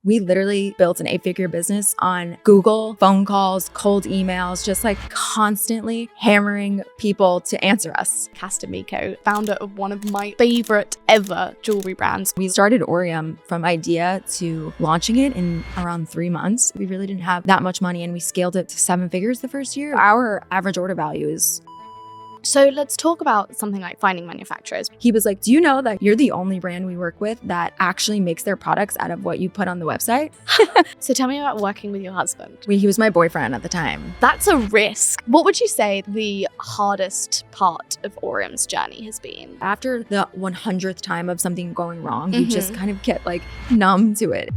We literally built an 8-figure business on Google, phone calls, cold emails, just like constantly hammering people to answer us. Cass DiMicco, founder of one of my favorite ever jewelry brands. We started Aureum from idea to launching it in around 3 months. We really didn't have that much money and we scaled it to 7 figures the first year. Our average order value is... So let's talk about something like finding manufacturers. He was like, do you know that you're the only brand we work with that actually makes their products out of what you put on the website? So tell me about working with your husband. He was my boyfriend at the time. That's a risk. What would you say the hardest part of Aureum's journey has been? After the 100th time of something going wrong, you just kind of get like numb to it.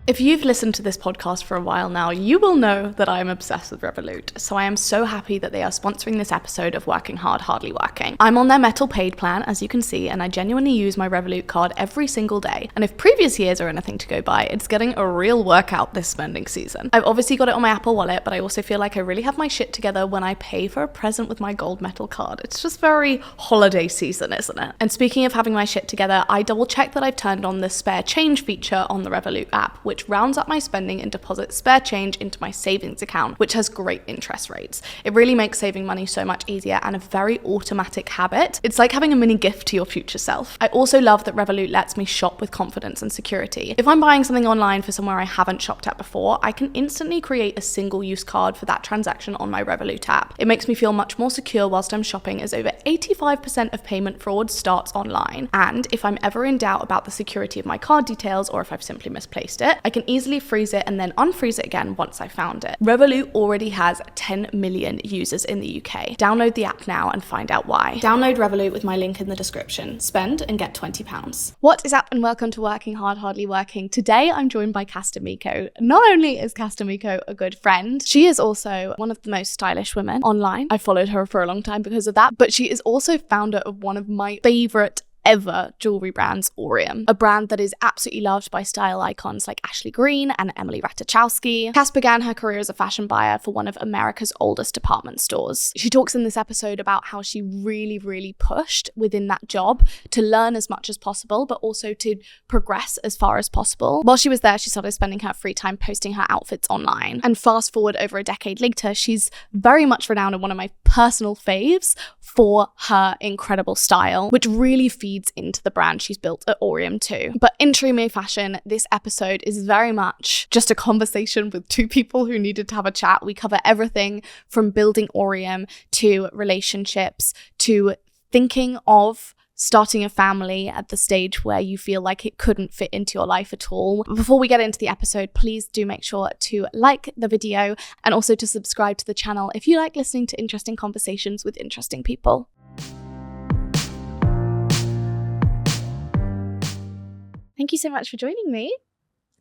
If you've listened to this podcast for a while now, you will know that I am obsessed with Revolut. So I am so happy that they are sponsoring this episode of Working Hard, Hardly Working. I'm on their metal paid plan, as you can see, and I genuinely use my Revolut card every single day. And if previous years are anything to go by, it's getting a real workout this spending season. I've obviously got it on my Apple Wallet, but I also feel like I really have my shit together when I pay for a present with my gold metal card. It's just very holiday season, isn't it? And speaking of having my shit together, I double checked that I've turned on the spare change feature on the Revolut app, which rounds up my spending and deposits spare change into my savings account, which has great interest rates. It really makes saving money so much easier and a very automatic habit. It's like having a mini gift to your future self. I also love that Revolut lets me shop with confidence and security. If I'm buying something online for somewhere I haven't shopped at before, I can instantly create a single-use card for that transaction on my Revolut app. It makes me feel much more secure whilst I'm shopping, as over 85% of payment fraud starts online. And if I'm ever in doubt about the security of my card details, or if I've simply misplaced it, I can easily freeze it and then unfreeze it again once I found it. Revolut already has 10 million users in the UK. Download the app now and find out why. Download Revolut with my link in the description. Spend and get £20. What is up and welcome to Working Hard, Hardly Working. Today I'm joined by Cass DiMicco. Not only is Cass DiMicco a good friend, she is also one of the most stylish women online. I followed her for a long time because of that, but she is also founder of one of my favorite ever jewelry brands, Aureum, a brand that is absolutely loved by style icons like Ashley Green and Emily Ratajkowski. Cass began her career as a fashion buyer for one of America's oldest department stores. She talks in this episode about how she really pushed within that job to learn as much as possible, but also to progress as far as possible. While she was there, she started spending her free time posting her outfits online. And fast forward over a decade later, she's very much renowned and one of my personal faves for her incredible style, which really feeds into the brand she's built at Aureum too. But in true me fashion, this episode is very much just a conversation with two people who needed to have a chat. We cover everything from building Aureum to relationships to thinking of starting a family at the stage where you feel like it couldn't fit into your life at all. Before we get into the episode, please do make sure to like the video and also to subscribe to the channel if you like listening to interesting conversations with interesting people. Thank you so much for joining me.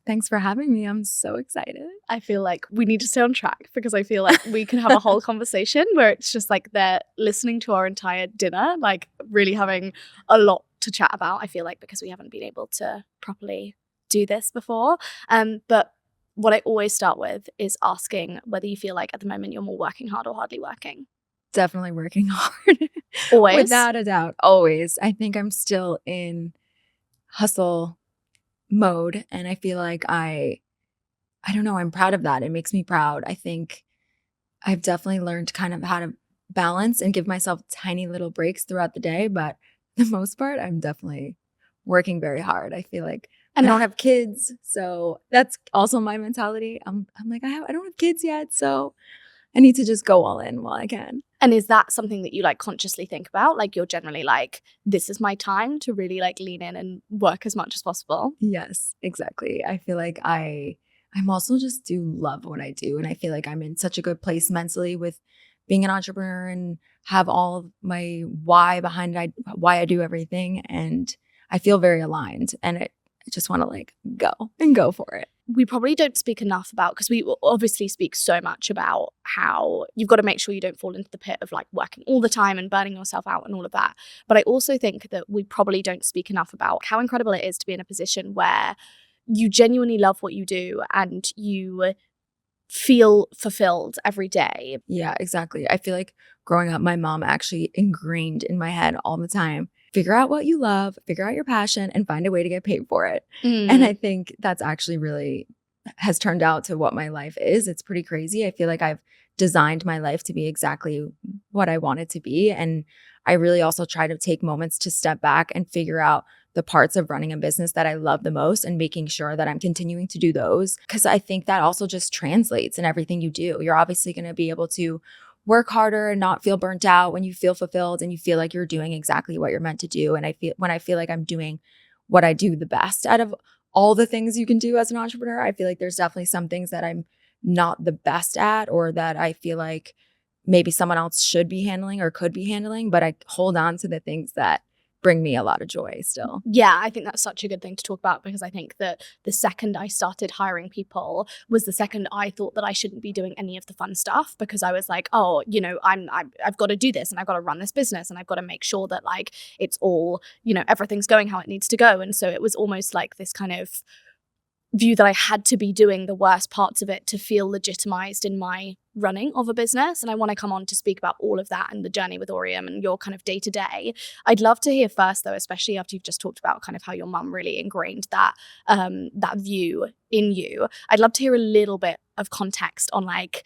Thanks for having me. I'm so excited. I feel like we need to stay on track because I feel like we can have a whole conversation where it's just like they're listening to our entire dinner, like really having a lot to chat about. I feel like because we haven't been able to properly do this before. But what I always start with is asking whether you feel like at the moment you're more working hard or hardly working. Definitely working hard. Always? Without a doubt. Always. I think I'm still in hustle mode, and I feel like I don't know, I'm proud of that. It makes me proud. I think I've definitely learned kind of how to balance and give myself tiny little breaks throughout the day, but for the most part I'm definitely working very hard. I feel like I don't have kids, so that's also my mentality. I'm like I don't have kids yet, so I need to just go all in while I can. And is that something that you like consciously think about? Like you're generally like, this is my time to really like lean in and work as much as possible? Yes, exactly. I feel like I'm also just do love what I do. And I feel like I'm in such a good place mentally with being an entrepreneur and have all my why behind it, why I do everything. And I feel very aligned. And I just want to like go for it. We probably don't speak enough about, because we obviously speak so much about how you've got to make sure you don't fall into the pit of like working all the time and burning yourself out and all of that. But I also think that we probably don't speak enough about how incredible it is to be in a position where you genuinely love what you do and you feel fulfilled every day. Yeah, exactly. I feel like growing up, my mom actually ingrained in my head all the time, figure out what you love, figure out your passion, and find a way to get paid for it. Mm. And I think that's actually really has turned out to what my life is. It's pretty crazy. I feel like I've designed my life to be exactly what I want it to be. And I really also try to take moments to step back and figure out the parts of running a business that I love the most and making sure that I'm continuing to do those. Because I think that also just translates in everything you do. You're obviously going to be able to work harder and not feel burnt out when you feel fulfilled and you feel like you're doing exactly what you're meant to do. And I feel like I'm doing what I do the best out of all the things you can do as an entrepreneur, I feel like there's definitely some things that I'm not the best at, or that I feel like maybe someone else should be handling or could be handling, but I hold on to the things that bring me a lot of joy still. Yeah, I think that's such a good thing to talk about, because I think that the second I started hiring people was the second I thought that I shouldn't be doing any of the fun stuff, because I was like, oh, you know, I've got to do this and I've got to run this business and I've got to make sure that like it's all, you know, everything's going how it needs to go. And so it was almost like this kind of view that I had to be doing the worst parts of it to feel legitimized in my running of a business. And I want to come on to speak about all of that and the journey with Aureum and your kind of day to day. I'd love to hear first, though, especially after you've just talked about kind of how your mum really ingrained that that view in you. I'd love to hear a little bit of context on like,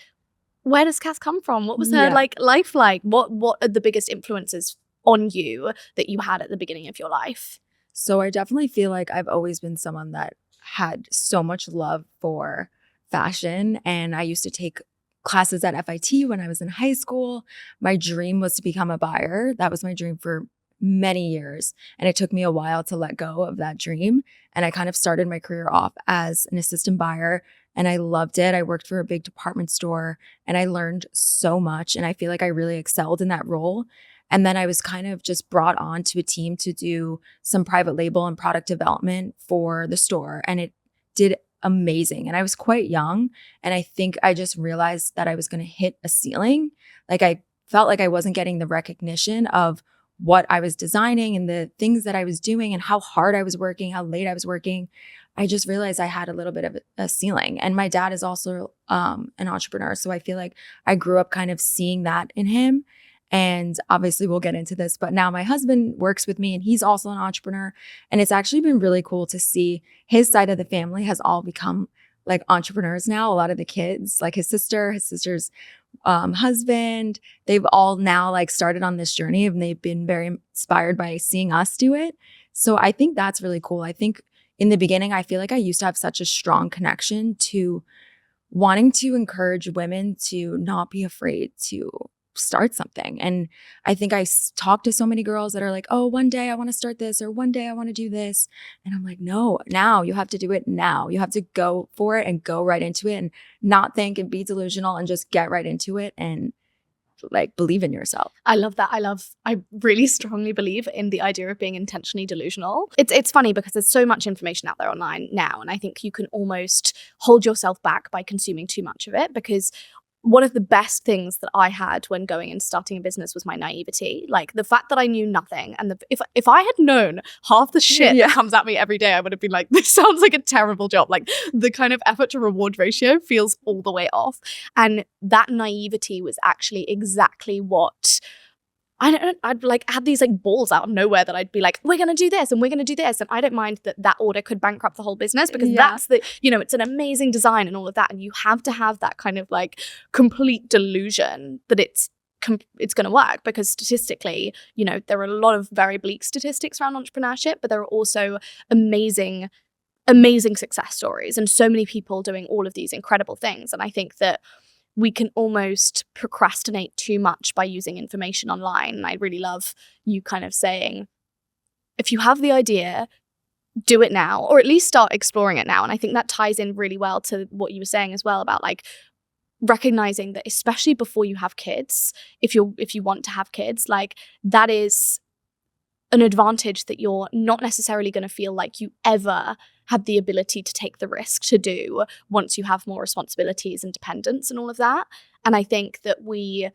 where does Cass come from? What was her like life like? What are the biggest influences on you that you had at the beginning of your life? So I definitely feel like I've always been someone that had so much love for fashion. And I used to take classes at FIT when I was in high school. My dream was to become a buyer. That was my dream for many years. And it took me a while to let go of that dream. And I kind of started my career off as an assistant buyer, and I loved it. I worked for a big department store and I learned so much. And I feel like I really excelled in that role. And then I was kind of just brought on to a team to do some private label and product development for the store. And it did amazing. And I was quite young. And I think I just realized that I was going to hit a ceiling. Like I felt like I wasn't getting the recognition of what I was designing and the things that I was doing and how hard I was working, how late I was working. I just realized I had a little bit of a ceiling. And my dad is also an entrepreneur. So I feel like I grew up kind of seeing that in him. And obviously we'll get into this, but now my husband works with me and he's also an entrepreneur. And it's actually been really cool to see his side of the family has all become like entrepreneurs now. A lot of the kids, like his sister's husband, they've all now like started on this journey and they've been very inspired by seeing us do it. So I think that's really cool. I think in the beginning, I feel like I used to have such a strong connection to wanting to encourage women to not be afraid to start something. And I think I talk to so many girls that are like, oh, one day I want to start this, or one day I want to do this. And I'm like, no, now you have to do it now. You have to go for it and go right into it and not think and be delusional and just get right into it and like believe in yourself. I love that. I really strongly believe in the idea of being intentionally delusional. It's funny because there's so much information out there online now. And I think you can almost hold yourself back by consuming too much of it, because one of the best things that I had when going and starting a business was my naivety. Like the fact that I knew nothing. And if I had known half the shit that comes at me every day, I would have been like, this sounds like a terrible job. Like the kind of effort to reward ratio feels all the way off. And that naivety was actually exactly what I'd like had these like balls out of nowhere that I'd be like, we're going to do this and we're going to do this. And I don't mind that order could bankrupt the whole business, because that's the, you know, it's an amazing design and all of that. And you have to have that kind of like complete delusion that it's going to work, because statistically, you know, there are a lot of very bleak statistics around entrepreneurship, but there are also amazing success stories and so many people doing all of these incredible things. And I think that we can almost procrastinate too much by using information online. And I really love you kind of saying, if you have the idea, do it now, or at least start exploring it now. And I think that ties in really well to what you were saying as well about like recognizing that, especially before you have kids, if you want to have kids, like that is an advantage that you're not necessarily going to feel like you ever had the ability to take the risk to do once you have more responsibilities and dependence and all of that. And I think that we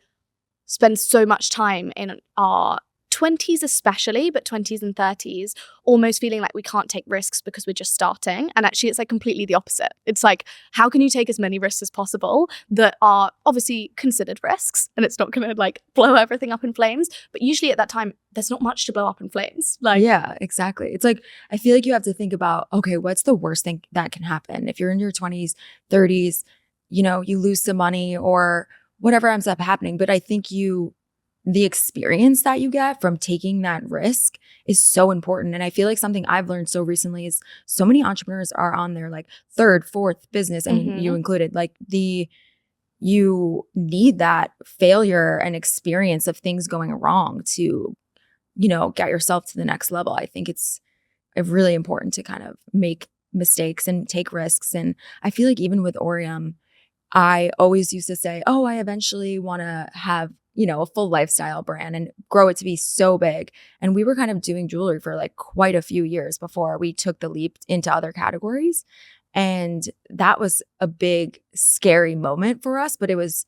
spend so much time in our 20s especially, but 20s and 30s, almost feeling like we can't take risks because we're just starting. And actually it's like completely the opposite. It's like, how can you take as many risks as possible that are obviously considered risks, and it's not going to like blow everything up in flames. But usually at that time, there's not much to blow up in flames. Like, yeah, exactly. It's like, I feel like you have to think about, okay, what's the worst thing that can happen? If you're in your 20s, 30s, you know, you lose some money or whatever ends up happening. But I think the experience that you get from taking that risk is so important. And I feel like something I've learned so recently is so many entrepreneurs are on their like third, fourth business. I mean, you included, like you need that failure and experience of things going wrong to, you know, get yourself to the next level. I think it's really important to kind of make mistakes and take risks. And I feel like even with Aureum, I always used to say, oh, I eventually want to have, you know, a full lifestyle brand and grow it to be so big. And we were kind of doing jewelry for like quite a few years before we took the leap into other categories. And that was a big, scary moment for us, but it was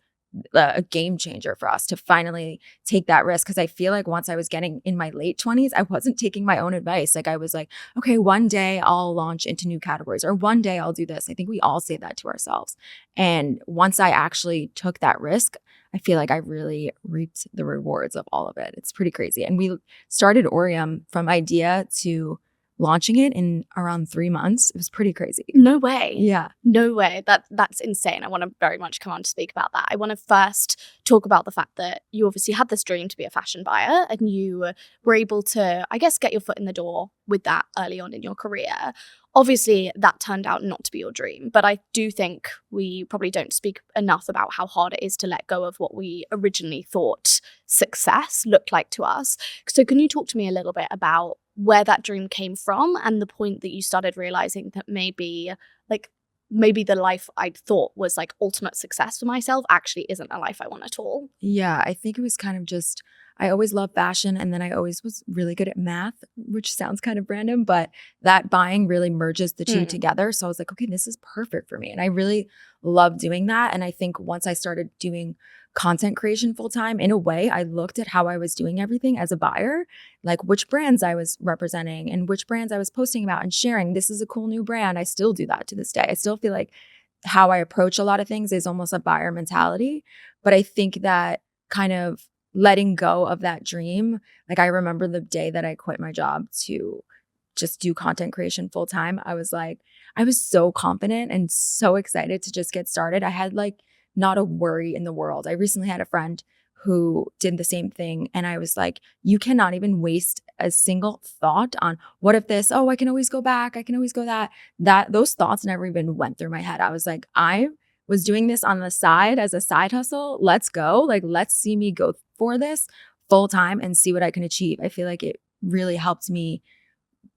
a game changer for us to finally take that risk. Because I feel like once I was getting in my late 20s, I wasn't taking my own advice. Like I was like, okay, one day I'll launch into new categories, or one day I'll do this. I think we all say that to ourselves. And once I actually took that risk, I feel like I really reaped the rewards of all of it. It's pretty crazy. And we started Aureum from idea to launching it in around 3 months. It was pretty crazy. No way. Yeah. No way. That's insane. I want to very much come on to speak about that. I want to first talk about the fact that you obviously had this dream to be a fashion buyer, and you were able to, I guess, get your foot in the door with that early on in your career. Obviously, that turned out not to be your dream, but I do think we probably don't speak enough about how hard it is to let go of what we originally thought success looked like to us. So can you talk to me a little bit about where that dream came from and the point that you started realizing that maybe the life I'd thought was like ultimate success for myself actually isn't a life I want at all? Yeah, I think it was kind of just, I always loved fashion, and then I always was really good at math, which sounds kind of random, but that buying really merges the two together. So I was like, okay, this is perfect for me. And I really love doing that. And I think once I started doing content creation full time, in a way, I looked at how I was doing everything as a buyer, like which brands I was representing and which brands I was posting about and sharing. This is a cool new brand. I still do that to this day. I still feel like how I approach a lot of things is almost a buyer mentality. But I think that kind of letting go of that dream, like I remember the day that I quit my job to just do content creation full time. I was so confident and so excited to just get started. I had like not a worry in the world. I recently had a friend who did the same thing. And I was like, you cannot even waste a single thought on what if this, oh, I can always go back. I can always go those thoughts never even went through my head. I was like, I was doing this on the side as a side hustle. Let's go. Like, let's see me go for this full time and see what I can achieve. I feel like it really helped me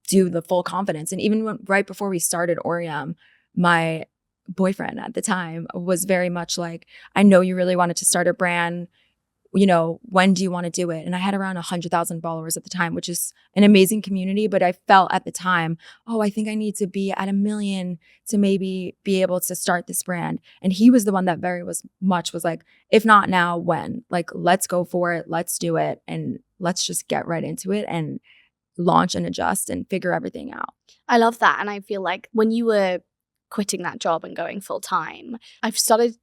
do the full confidence. And even right before we started Aureum, my boyfriend at the time was very much like, I know you really wanted to start a brand. You know, when do you want to do it? And I had around 100,000 followers at the time, which is an amazing community. But I felt at the time, oh, I think I need to be at 1 million to maybe be able to start this brand. And he was the one that was like, if not now, when? Like, let's go for it. Let's do it. And let's just get right into it and launch and adjust and figure everything out. I love that. And I feel like when you were quitting that job and going full time, I've started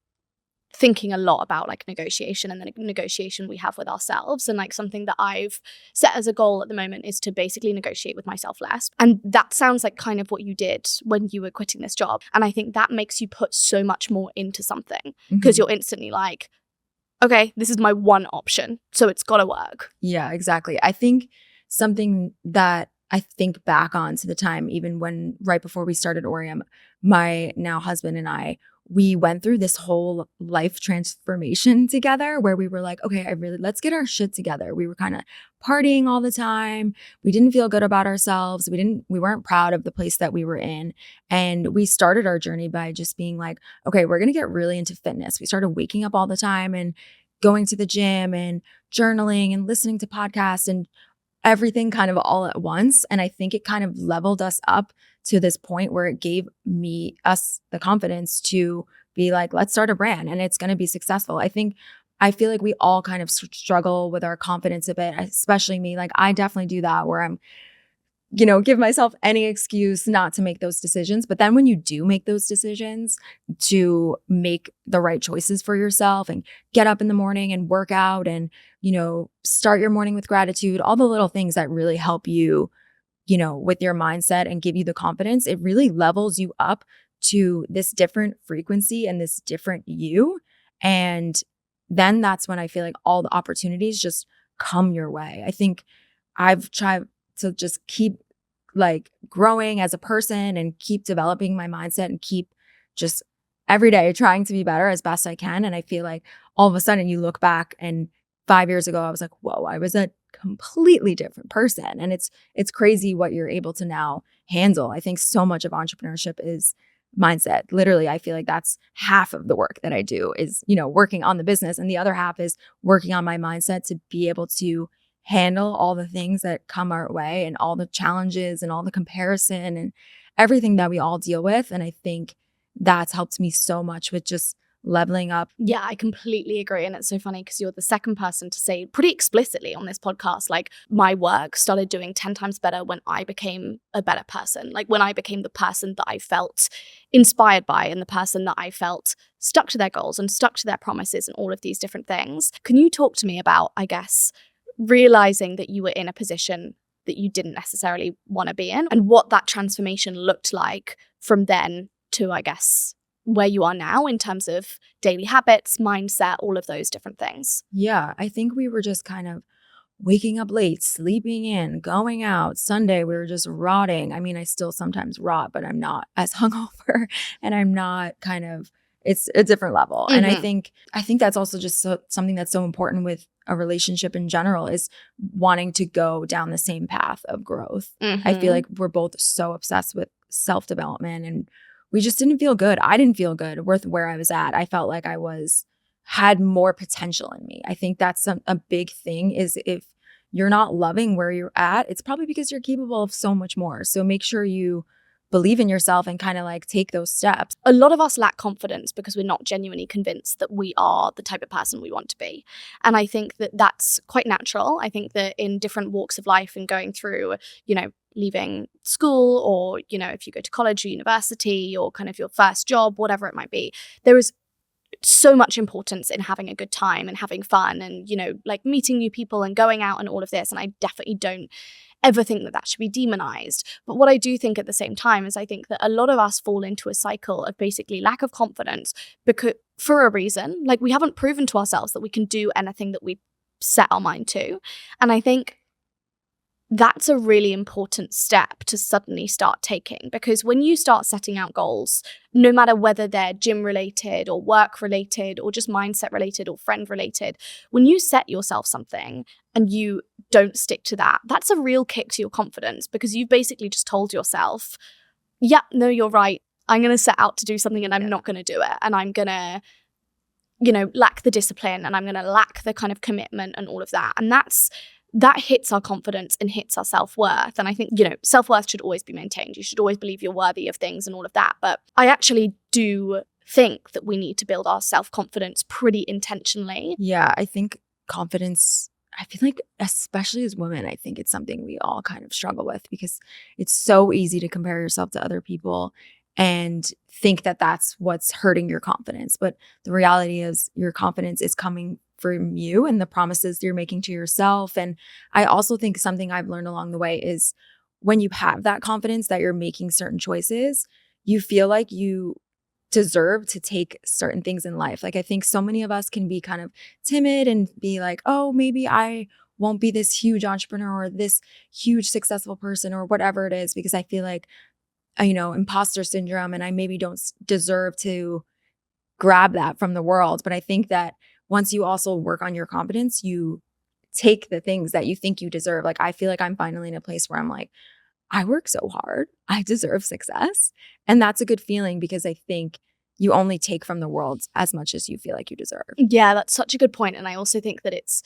thinking a lot about like negotiation and the negotiation we have with ourselves. And like something that I've set as a goal at the moment is to basically negotiate with myself less. And that sounds like kind of what you did when you were quitting this job. And I think that makes you put so much more into something because you're instantly like, okay, this is my one option, so it's got to work. Yeah, exactly. I think something that I think back on to the time, even when right before we started Aureum, my now husband and I, we went through this whole life transformation together where we were like, okay, let's get our shit together. We were kind of partying all the time. We didn't feel good about ourselves. We weren't proud of the place that we were in. And we started our journey by just being like, okay, we're going to get really into fitness. We started waking up all the time and going to the gym and journaling and listening to podcasts and everything kind of all at once. And I think it kind of leveled us up to this point where it gave us the confidence to be like, let's start a brand and it's going to be successful. I think I feel like we all kind of struggle with our confidence a bit, especially me. Like I definitely do that where I'm, give myself any excuse not to make those decisions. But then when you do make those decisions to make the right choices for yourself and get up in the morning and work out and, start your morning with gratitude, all the little things that really help you, with your mindset and give you the confidence, it really levels you up to this different frequency and this different you. And then that's when I feel like all the opportunities just come your way. I think I've tried to just keep like growing as a person and keep developing my mindset and keep just every day trying to be better as best I can. And I feel like all of a sudden you look back and 5 years ago, I was like, whoa, I was a completely different person. And it's crazy what you're able to now handle. I think so much of entrepreneurship is mindset. Literally, I feel like that's half of the work that I do is, working on the business. And the other half is working on my mindset to be able to handle all the things that come our way and all the challenges and all the comparison and everything that we all deal with. And I think that's helped me so much with just leveling up. Yeah, I completely agree. And it's so funny because you're the second person to say pretty explicitly on this podcast, like my work started doing 10 times better when I became a better person. Like when I became the person that I felt inspired by and the person that I felt stuck to their goals and stuck to their promises and all of these different things. Can you talk to me about, I guess, realizing that you were in a position that you didn't necessarily want to be in and what that transformation looked like from then to, I guess, where you are now in terms of daily habits, mindset, all of those different things? Yeah, I think we were just kind of waking up late, sleeping in, going out. Sunday, we were just rotting. I mean, I still sometimes rot, but I'm not as hungover and I'm not kind of, it's a different level. And I think that's also just something that's so important with a relationship in general is wanting to go down the same path of growth. I feel like we're both so obsessed with self-development and we just didn't feel good. I didn't feel good with where I was at. I felt like I had more potential in me. I think that's a big thing is if you're not loving where you're at, it's probably because you're capable of so much more. So make sure you believe in yourself and kind of like take those steps. A lot of us lack confidence because we're not genuinely convinced that we are the type of person we want to be. And I think that that's quite natural. I think that in different walks of life and going through, leaving school or, if you go to college or university or kind of your first job, whatever it might be, there is so much importance in having a good time and having fun and, like meeting new people and going out and all of this. And I definitely don't ever think that should be demonized. But what I do think at the same time is I think that a lot of us fall into a cycle of basically lack of confidence because for a reason, like we haven't proven to ourselves that we can do anything that we set our mind to. And I think that's a really important step to suddenly start taking, because when you start setting out goals, no matter whether they're gym related or work related or just mindset related or friend related, when you set yourself something and you don't stick to that, that's a real kick to your confidence because you've basically just told yourself, yeah, no, you're right. I'm going to set out to do something and I'm not going to do it. And I'm going to, lack the discipline and I'm going to lack the kind of commitment and all of that. And that hits our confidence and hits our self-worth. And I think, self-worth should always be maintained. You should always believe you're worthy of things and all of that. But I actually do think that we need to build our self-confidence pretty intentionally. Yeah, I think confidence, I feel like especially as women, I think it's something we all kind of struggle with because it's so easy to compare yourself to other people and think that that's what's hurting your confidence. But the reality is your confidence is coming from you and the promises you're making to yourself. And I also think something I've learned along the way is when you have that confidence that you're making certain choices, you feel like you deserve to take certain things in life. Like I think so many of us can be kind of timid and be like, oh, maybe I won't be this huge entrepreneur or this huge successful person or whatever it is, because I feel like, imposter syndrome and I maybe don't deserve to grab that from the world. But I think that once you also work on your confidence, you take the things that you think you deserve. Like, I feel like I'm finally in a place where I'm like, I work so hard. I deserve success. And that's a good feeling because I think you only take from the world as much as you feel like you deserve. Yeah, that's such a good point. And I also think that it's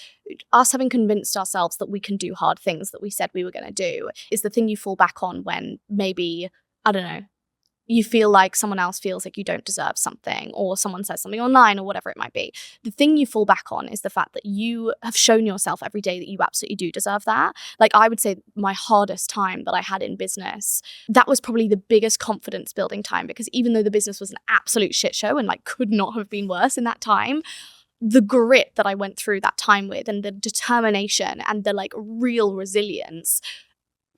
us having convinced ourselves that we can do hard things that we said we were going to do is the thing you fall back on when maybe, I don't know, you feel like someone else feels like you don't deserve something, or someone says something online or whatever it might be, the thing you fall back on is the fact that you have shown yourself every day that you absolutely do deserve that. Like, I would say my hardest time that I had in business, that was probably the biggest confidence building time, because even though the business was an absolute shit show and like could not have been worse in that time, the grit that I went through that time with, and the determination and the like real resilience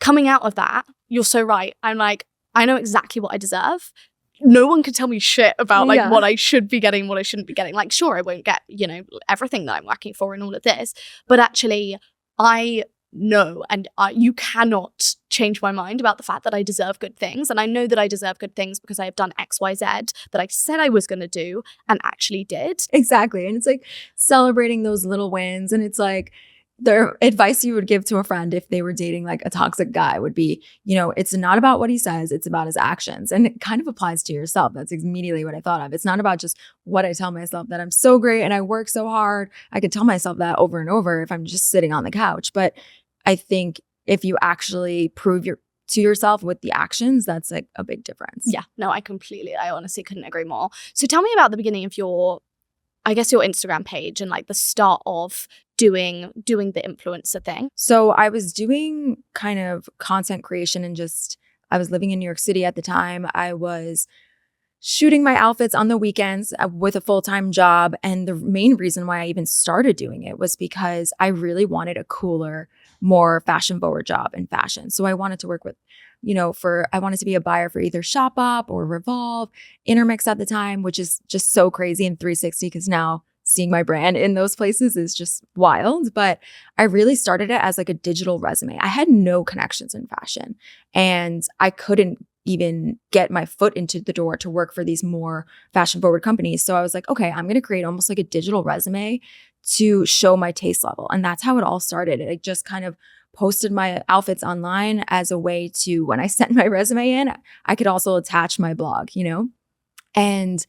coming out of that, you're so right. I'm like, I know exactly what I deserve. No one can tell me shit about like what I should be getting, what I shouldn't be getting. Like, sure, I won't get, you know, everything that I'm working for and all of this, but actually I know, and you cannot change my mind about the fact that I deserve good things. And I know that I deserve good things because I have done X, Y, Z that I said I was going to do and actually did. Exactly. And it's like celebrating those little wins. And it's like, the advice you would give to a friend if they were dating like a toxic guy would be, you know, it's not about what he says, it's about his actions. And it kind of applies to yourself. That's immediately what I thought of. It's not about just what I tell myself, that I'm so great and I work so hard. I could tell myself that over and over if I'm just sitting on the couch. But I think if you actually prove to yourself with the actions, that's like a big difference. Yeah, no, I honestly couldn't agree more. So tell me about the beginning of your Instagram page and like the start of doing the influencer thing. So I was doing kind of content creation, and I was living in New York City at the time. I was shooting my outfits on the weekends with a full-time job. And the main reason why I even started doing it was because I really wanted a cooler, more fashion-forward job in fashion. So I wanted to work with, you know, I wanted to be a buyer for either Shopbop or Revolve, Intermix at the time, which is just so crazy, in 360, because now seeing my brand in those places is just wild. But I really started it as like a digital resume. I had no connections in fashion, and I couldn't even get my foot into the door to work for these more fashion forward companies. So I was like, okay, I'm going to create almost like a digital resume to show my taste level. And that's how it all started. I just kind of posted my outfits online as a way to, when I sent my resume in, I could also attach my blog, you know? And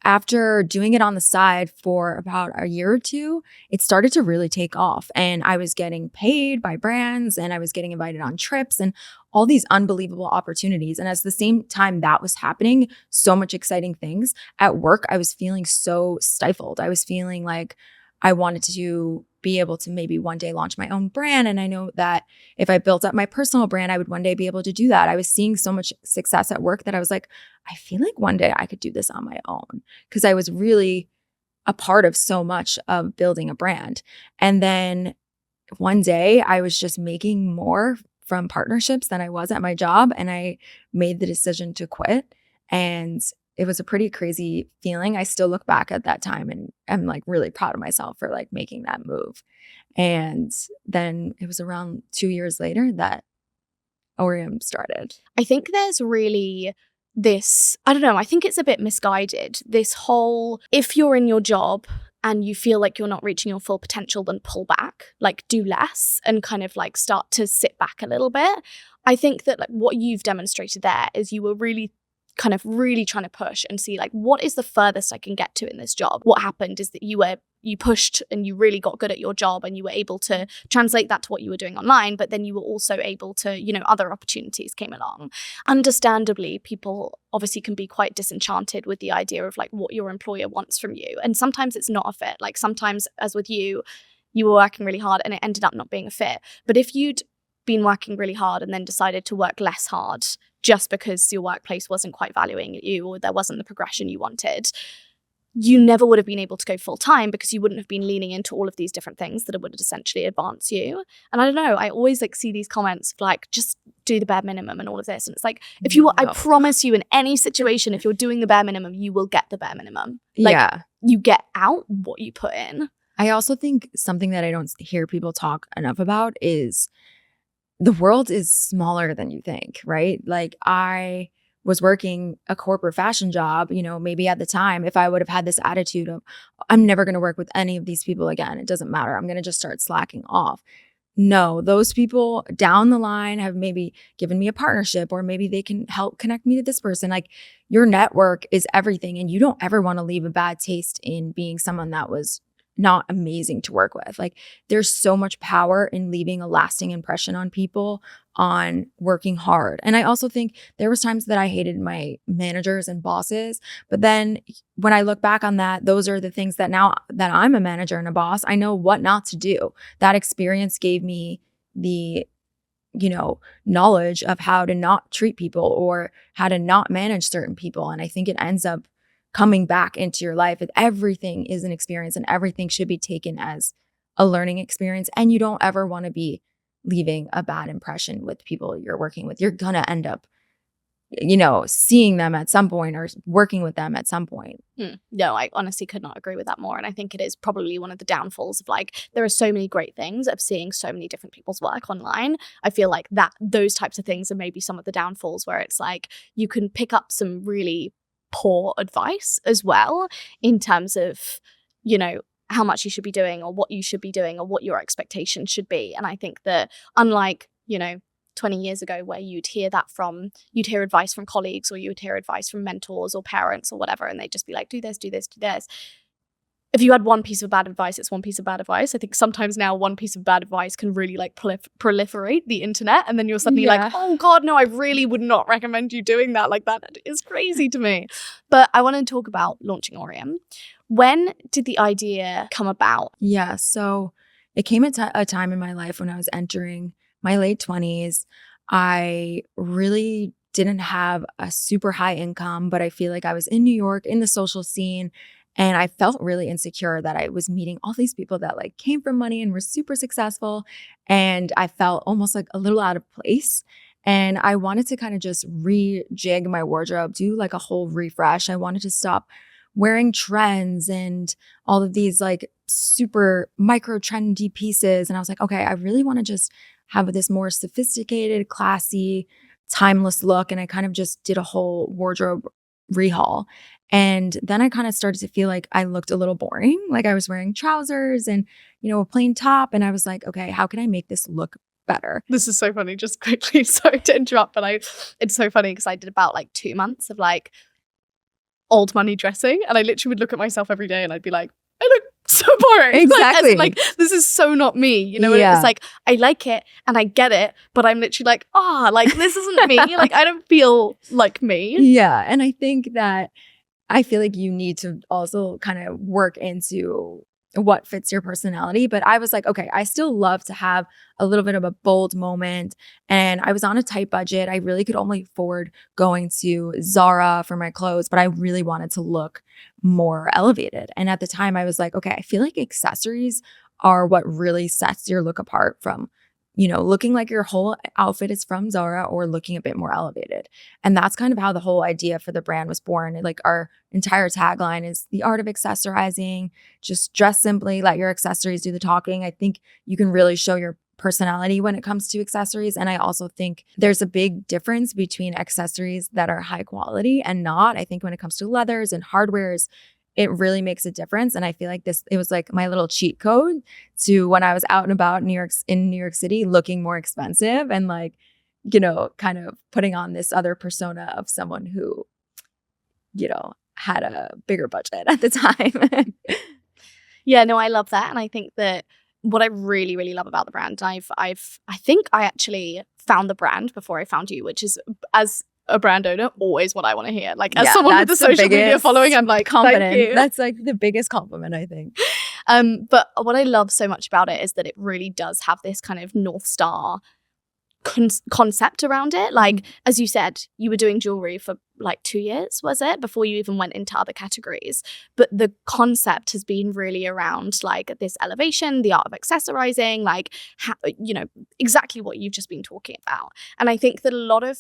after doing it on the side for about a year or two, it started to really take off. And I was getting paid by brands, and I was getting invited on trips and all these unbelievable opportunities. And at the same time that was happening, so much exciting things at work, I was feeling so stifled. I was feeling like I wanted to be able to maybe one day launch my own brand. And I know that if I built up my personal brand, I would one day be able to do that. I was seeing so much success at work that I was like, I feel like one day I could do this on my own, because I was really a part of so much of building a brand. And then one day I was just making more from partnerships than I was at my job. And I made the decision to quit. And it was a pretty crazy feeling. I still look back at that time and I'm like really proud of myself for like making that move. And then it was around 2 years later that Aureum started. I think there's really this, I don't know, I think it's a bit misguided. This whole, if you're in your job and you feel like you're not reaching your full potential, then pull back, like do less and kind of like start to sit back a little bit. I think that like what you've demonstrated there is you were really trying to push and see like, what is the furthest I can get to in this job? What happened is that you pushed and you really got good at your job, and you were able to translate that to what you were doing online, but then you were also able to, you know, other opportunities came along. Understandably, people obviously can be quite disenchanted with the idea of like what your employer wants from you. And sometimes it's not a fit. Like sometimes, as with you were working really hard and it ended up not being a fit. But if you'd been working really hard and then decided to work less hard just because your workplace wasn't quite valuing you or there wasn't the progression you wanted, you never would have been able to go full time, because you wouldn't have been leaning into all of these different things that would essentially advance you. And I don't know, I always like see these comments of like, just do the bare minimum and all of this. And it's like, if you, I promise you, in any situation, if you're doing the bare minimum, you will get the bare minimum. Like, you get out what you put in. I also think something that I don't hear people talk enough about is the world is smaller than you think, right? Like I was working a corporate fashion job, you know, maybe at the time, if I would have had this attitude of, I'm never going to work with any of these people again, it doesn't matter, I'm going to just start slacking off. No, those people down the line have maybe given me a partnership, or maybe they can help connect me to this person. Like your network is everything. And you don't ever want to leave a bad taste in being someone that was not amazing to work with. Like there's so much power in leaving a lasting impression on people, on working hard. And I also think there was times that I hated my managers and bosses, but then when I look back on that, those are the things that now that I'm a manager and a boss, I know what not to do. That experience gave me the knowledge of how to not treat people or how to not manage certain people. And I think it ends up coming back into your life. Everything is an experience and everything should be taken as a learning experience. And you don't ever want to be leaving a bad impression with people you're working with. You're going to end up, seeing them at some point or working with them at some point. No, I honestly could not agree with that more. And I think it is probably one of the downfalls of like, there are so many great things of seeing so many different people's work online. I feel like those types of things are maybe some of the downfalls where it's like, you can pick up some really poor advice as well in terms of, how much you should be doing or what you should be doing or what your expectations should be. And I think that unlike, 20 years ago where you'd hear advice from colleagues or you would hear advice from mentors or parents or whatever, and they'd just be like, do this, do this, do this. If you had one piece of bad advice, it's one piece of bad advice. I think sometimes now one piece of bad advice can really like proliferate the internet. And then you're suddenly like, oh God, no, I really would not recommend you doing that. Like that is crazy to me. But I want to talk about launching Aureum. When did the idea come about? Yeah, so it came at a time in my life when I was entering my late 20s. I really didn't have a super high income, but I feel like I was in New York in the social scene. And I felt really insecure that I was meeting all these people that like came from money and were super successful. And I felt almost like a little out of place. And I wanted to kind of just rejig my wardrobe, do like a whole refresh. I wanted to stop wearing trends and all of these like super micro trendy pieces. And I was like, okay, I really want to just have this more sophisticated, classy, timeless look. And I kind of just did a whole wardrobe rehaul. And then I kind of started to feel like I looked a little boring. Like I was wearing trousers and, a plain top. And I was like, okay, how can I make this look better? This is so funny. Just quickly, sorry to interrupt, but it's so funny because I did about like 2 months of like old money dressing. And I literally would look at myself every day and I'd be like, I look so boring. Exactly. Like this is so not me. It's like, I like it and I get it, but I'm literally like, like this isn't me. Like I don't feel like me. Yeah. And I think that I feel like you need to also kind of work into what fits your personality. But I was like, okay, I still love to have a little bit of a bold moment. And I was on a tight budget. I really could only afford going to Zara for my clothes, but I really wanted to look more elevated. And at the time I was like, okay, I feel like accessories are what really sets your look apart from, looking like your whole outfit is from Zara or looking a bit more elevated. And that's kind of how the whole idea for the brand was born. Like our entire tagline is the art of accessorizing, just dress simply, let your accessories do the talking. I think you can really show your personality when it comes to accessories. And I also think there's a big difference between accessories that are high quality and not. I think when it comes to leathers and hardwares, it really makes a difference. And I feel like it was like my little cheat code to when I was out and about in New York City looking more expensive and like, kind of putting on this other persona of someone who, had a bigger budget at the time. Yeah, no, I love that. And I think that what I really, really love about the brand, I think I actually found the brand before I found you, which is, as a brand owner, always what I want to hear. Like as someone with the social media following, I'm like, confident. Thank you. That's like the biggest compliment, I think. But what I love so much about it is that it really does have this kind of North Star concept around it. Like, as you said, you were doing jewelry for like 2 years, was it, before you even went into other categories? But the concept has been really around like this elevation, the art of accessorizing, like, exactly what you've just been talking about. And I think that a lot of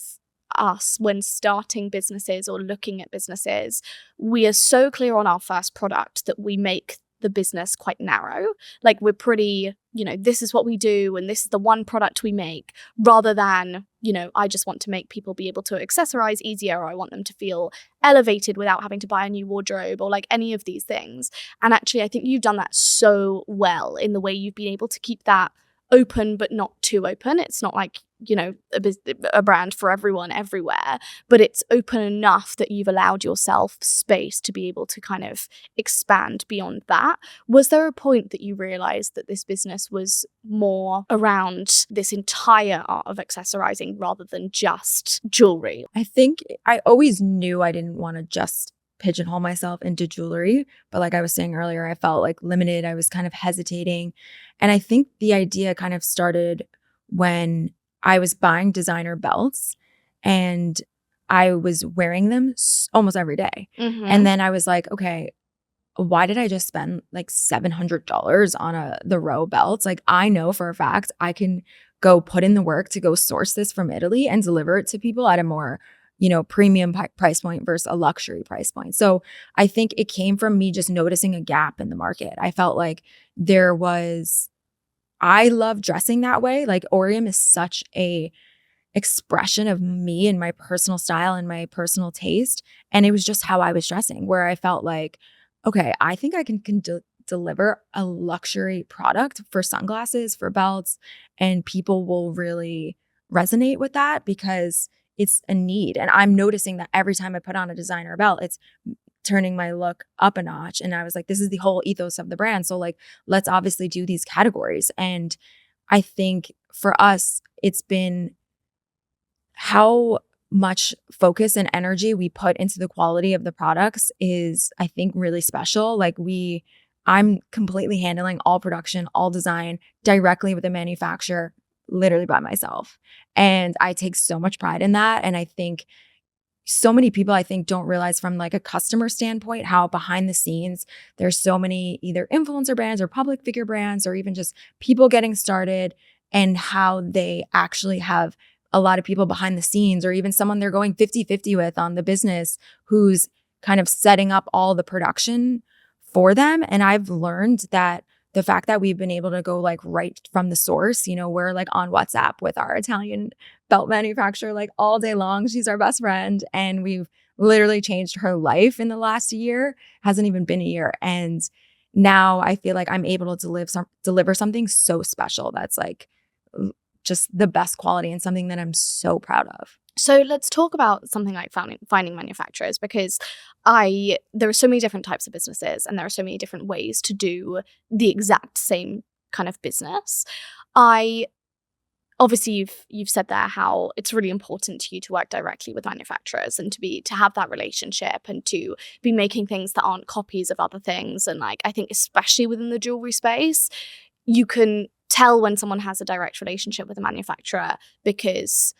us, when starting businesses or looking at businesses, we are so clear on our first product that we make the business quite narrow. Like we're pretty, this is what we do and this is the one product we make, rather than, I just want to make people be able to accessorize easier, or I want them to feel elevated without having to buy a new wardrobe or like any of these things. And actually, I think you've done that so well in the way you've been able to keep that open, but not too open. It's not like a brand for everyone everywhere, but it's open enough that you've allowed yourself space to be able to kind of expand beyond that. Was there a point that you realized that this business was more around this entire art of accessorizing rather than just jewelry? I think I always knew I didn't want to just pigeonhole myself into jewelry. But like I was saying earlier, I felt like limited. I was kind of hesitating. And I think the idea kind of started when I was buying designer belts and I was wearing them almost every day. And then I was like, okay, why did I just spend like $700 on the row belts? Like I know for a fact I can go put in the work to go source this from Italy and deliver it to people at a more premium price point versus a luxury price point. So I think it came from me just noticing a gap in the market. I felt like I love dressing that way. Like Aureum is such a expression of me and my personal style and my personal taste. And it was just how I was dressing, where I felt like, okay, I think I can deliver a luxury product for sunglasses, for belts, and people will really resonate with that because it's a need. And I'm noticing that every time I put on a designer belt, it's turning my look up a notch. And I was like, this is the whole ethos of the brand. So like, let's obviously do these categories. And I think for us, it's been how much focus and energy we put into the quality of the products is, I think, really special. Like I'm completely handling all production, all design directly with the manufacturer, literally by myself. And I take so much pride in that. And I think so many people, don't realize from like a customer standpoint, how behind the scenes, there's so many either influencer brands or public figure brands, or even just people getting started, and how they actually have a lot of people behind the scenes, or even someone they're going 50-50 with on the business who's kind of setting up all the production for them. And I've learned that the fact that we've been able to go like right from the source, we're like on WhatsApp with our Italian belt manufacturer like all day long. She's our best friend. And we've literally changed her life in the last year. Hasn't even been a year. And now I feel like I'm able to deliver something so special that's like just the best quality and something that I'm so proud of. So let's talk about something like finding manufacturers, because there are so many different types of businesses and there are so many different ways to do the exact same kind of business. Obviously you've said there how it's really important to you to work directly with manufacturers and to have that relationship and to be making things that aren't copies of other things. And like, I think especially within the jewelry space, you can tell when someone has a direct relationship with a manufacturer because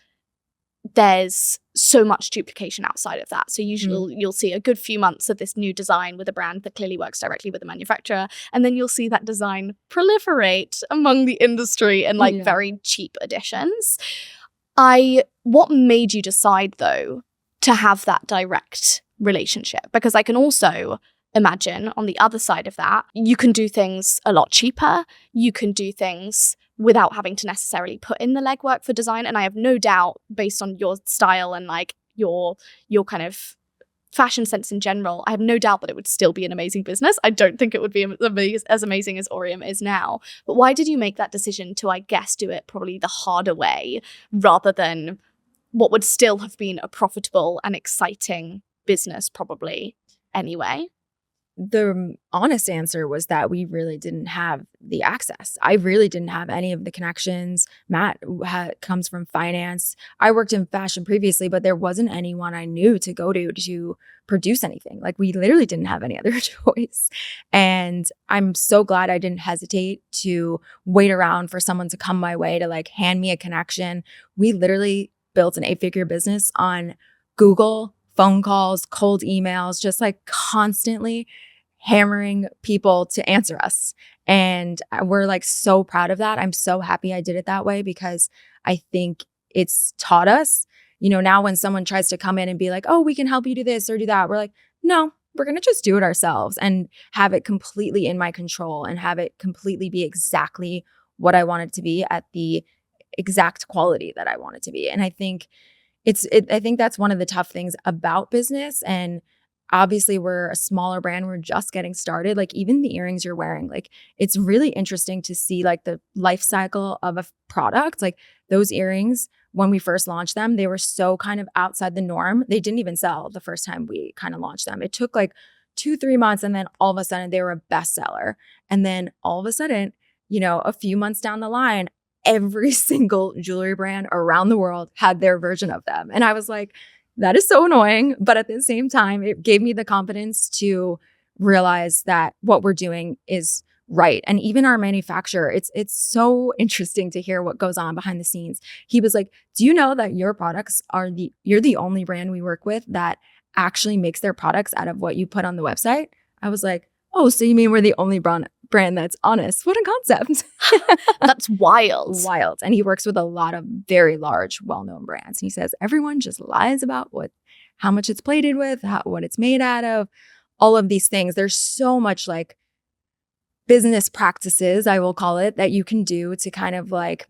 there's so much duplication outside of that. So usually you'll see a good few months of this new design with a brand that clearly works directly with the manufacturer. And then you'll see that design proliferate among the industry and very cheap additions. What made you decide though to have that direct relationship? Because I can also imagine on the other side of that, you can do things a lot cheaper. You can do things without having to necessarily put in the legwork for design. And I have no doubt, based on your style and like your kind of fashion sense in general, I have no doubt that it would still be an amazing business. I don't think it would be as amazing as Aureum is now. But why did you make that decision to, I guess, do it probably the harder way rather than what would still have been a profitable and exciting business probably anyway? The honest answer was that we really didn't have the access. I really didn't have any of the connections. Matt comes from finance. I worked in fashion previously, but there wasn't anyone I knew to go to produce anything. Like we literally didn't have any other choice. And I'm so glad I didn't hesitate to wait around for someone to come my way to like hand me a connection. We literally built an 8-figure business on Google, phone calls, cold emails, just like constantly hammering people to answer us. And we're like so proud of that. I'm so happy I did it that way because I think it's taught us, now when someone tries to come in and be like, oh, we can help you do this or do that, we're like, no, we're going to just do it ourselves and have it completely in my control and have it completely be exactly what I want it to be at the exact quality that I want it to be. And I think I think that's one of the tough things about business. And obviously we're a smaller brand. We're just getting started. Like even the earrings you're wearing, like it's really interesting to see like the life cycle of a product. Like those earrings, when we first launched them, they were so kind of outside the norm. They didn't even sell the first time we kind of launched them. It took like 2-3 months, and then all of a sudden they were a bestseller. And then all of a sudden, a few months down the line, every single jewelry brand around the world had their version of them. And I was like, that is so annoying. But at the same time, it gave me the confidence to realize that what we're doing is right. And even our manufacturer, it's so interesting to hear what goes on behind the scenes. He was like, do you know that your products you're the only brand we work with that actually makes their products out of what you put on the website? I was like, oh, so you mean we're the only brand that's honest? What a concept. That's wild. Wild. And he works with a lot of very large, well-known brands. And he says everyone just lies about how much it's plated with, what it's made out of, all of these things. There's so much like business practices, I will call it, that you can do to kind of like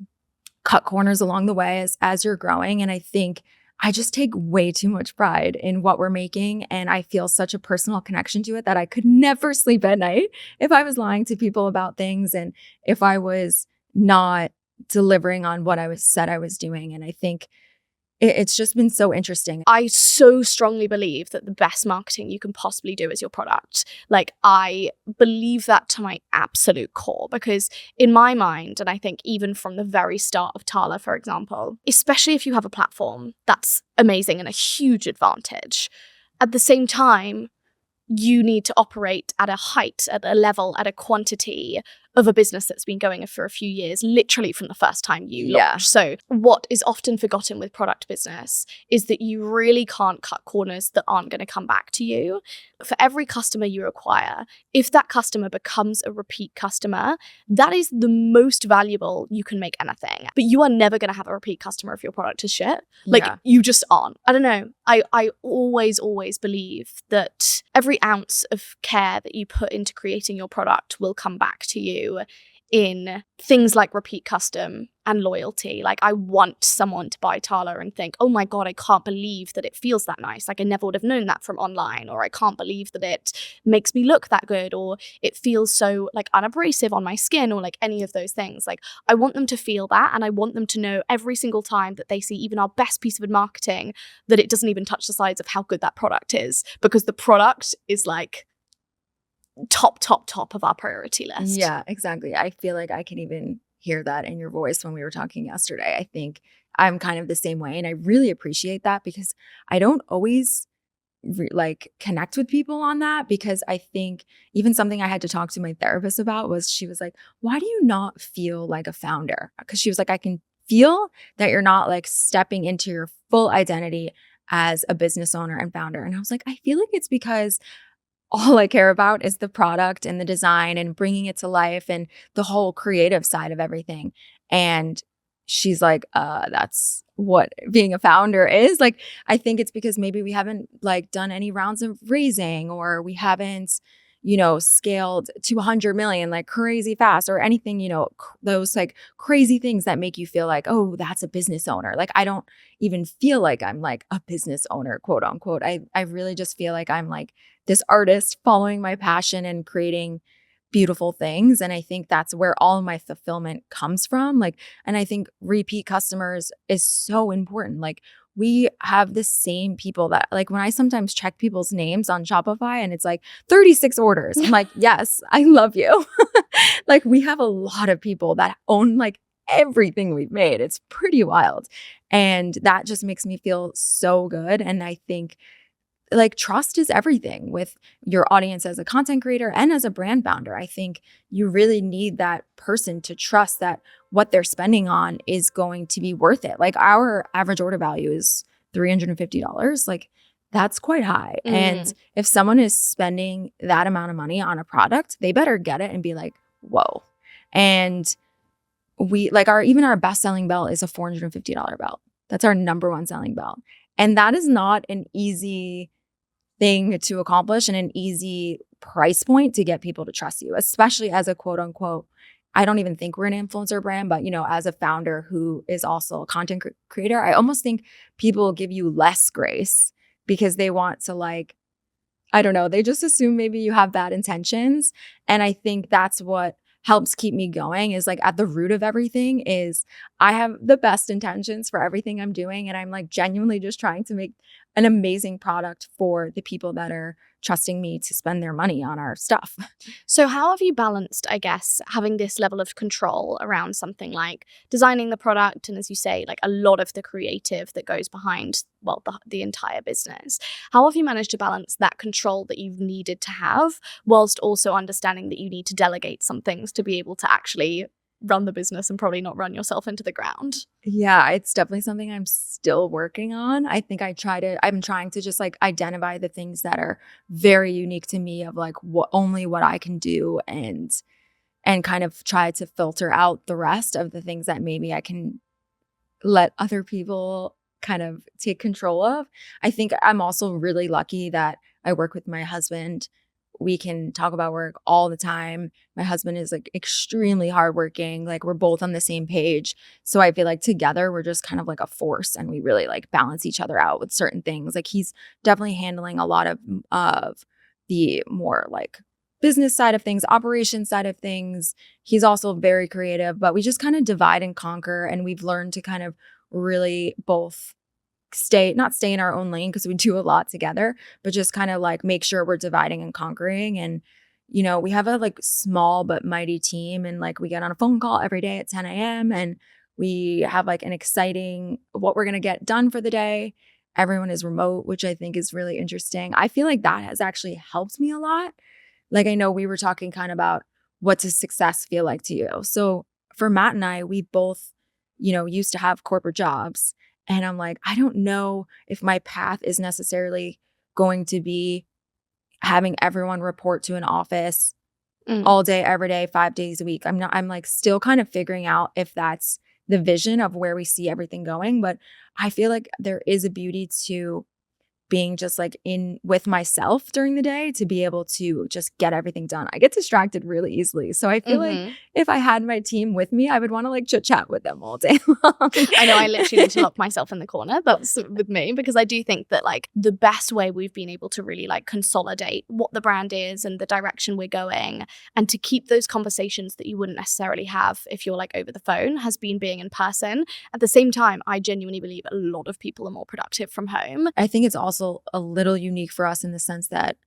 cut corners along the way as you're growing. And I think I just take way too much pride in what we're making, and I feel such a personal connection to it that I could never sleep at night if I was lying to people about things and if I was not delivering on what said I was doing. And I think it's just been so interesting. I so strongly believe that the best marketing you can possibly do is your product. Like, I believe that to my absolute core, because in my mind, and I think even from the very start of Tala, for example, especially if you have a platform, that's amazing and a huge advantage. At the same time, you need to operate at a height, at a level, at a quantity of a business that's been going for a few years, literally from the first time you launch. So what is often forgotten with product business is that you really can't cut corners that aren't going to come back to you. For every customer you acquire, if that customer becomes a repeat customer, that is the most valuable you can make anything. But you are never going to have a repeat customer if your product is shit. Like, you just aren't. I don't know. I always believe that every ounce of care that you put into creating your product will come back to you in things like repeat custom and loyalty. Like, I want someone to buy Tala and think, oh my God, I can't believe that it feels that nice. Like, I never would have known that from online, or I can't believe that it makes me look that good, or it feels so like unabrasive on my skin, or like any of those things. Like, I want them to feel that, and I want them to know every single time that they see even our best piece of marketing that it doesn't even touch the sides of how good that product is, because the product is like top of our priority list. Yeah, exactly. I feel like I can even hear that in your voice when we were talking yesterday. I think I'm kind of the same way, and I really appreciate that, because I don't always connect with people on that, because I think even something I had to talk to my therapist about was, she was like, why do you not feel like a founder? Because she was like, I can feel that you're not like stepping into your full identity as a business owner and founder. And I was like, I feel like it's because all I care about is the product and the design and bringing it to life and the whole creative side of everything. And she's like, that's what being a founder is. Like, I think it's because maybe we haven't like done any rounds of raising, or we haven't, scaled to 100 million like crazy fast, or anything, those like crazy things that make you feel like, oh, that's a business owner. Like, I don't even feel like I'm like a business owner, quote unquote. I really just feel like I'm like this artist following my passion and creating beautiful things. And I think that's where all of my fulfillment comes from. Like, and I think repeat customers is so important. Like, we have the same people that, like, when I sometimes check people's names on Shopify and it's like 36 orders, I'm like, yes, I love you. Like, we have a lot of people that own like everything we've made. It's pretty wild. And that just makes me feel so good. And I think like trust is everything with your audience as a content creator and as a brand founder. I think you really need that person to trust that what they're spending on is going to be worth it. Like, our average order value is $350. Like, that's quite high. And if someone is spending that amount of money on a product, they better get it and be like, whoa. And we like even our best selling belt is a $450 belt. That's our number one selling belt. And that is not an easy thing to accomplish and an easy price point to get people to trust you, especially as a quote unquote, I don't even think we're an influencer brand, but as a founder who is also a content creator, I almost think people give you less grace because they want to like, I don't know. They just assume maybe you have bad intentions. And I think that's what helps keep me going is like at the root of everything is I have the best intentions for everything I'm doing. And I'm like genuinely just trying to make an amazing product for the people that are trusting me to spend their money on our stuff. So how have you balanced, I guess, having this level of control around something like designing the product and, as you say, like a lot of the creative that goes behind, well, the entire business? How have you managed to balance that control that you've needed to have whilst also understanding that you need to delegate some things to be able to actually run the business and probably not run yourself into the ground? Yeah, it's definitely something I'm still working on. I think I'm trying to just like identify the things that are very unique to me of like only what I can do and kind of try to filter out the rest of the things that maybe I can let other people kind of take control of. I think I'm also really lucky that I work with my husband. We can talk about work all the time. My husband is like extremely hardworking. Like we're both on the same page. So I feel like together we're just kind of like a force and we really like balance each other out with certain things. Like he's definitely handling a lot of the more like business side of things, operation side of things. He's also very creative, but we just kind of divide and conquer. And we've learned to kind of really both not stay in our own lane because we do a lot together, but just kind of like make sure we're dividing and conquering. And, you know, we have a like small but mighty team and like we get on a phone call every day at 10 a.m. and we have like an exciting what we're going to get done for the day. Everyone is remote, which I think is really interesting. I feel like that has actually helped me a lot. Like I know we were talking kind of about what does success feel like to you? So for Matt and I, we both, you know, used to have corporate jobs. And I'm like, I don't know if my path is necessarily going to be having everyone report to an office all day, every day, 5 days a week. I'm like still kind of figuring out if that's the vision of where we see everything going. But I feel like there is a beauty to being just like in with myself during the day to be able to just get everything done. I get distracted really easily. So I feel like if I had my team with me, I would want to like chit chat with them all day long. I know I literally need to lock myself in the corner. That's with me because I do think that like the best way we've been able to really like consolidate what the brand is and the direction we're going and to keep those conversations that you wouldn't necessarily have if you're like over the phone has been being in person. At the same time, I genuinely believe a lot of people are more productive from home. I think it's also a little unique for us in the sense that,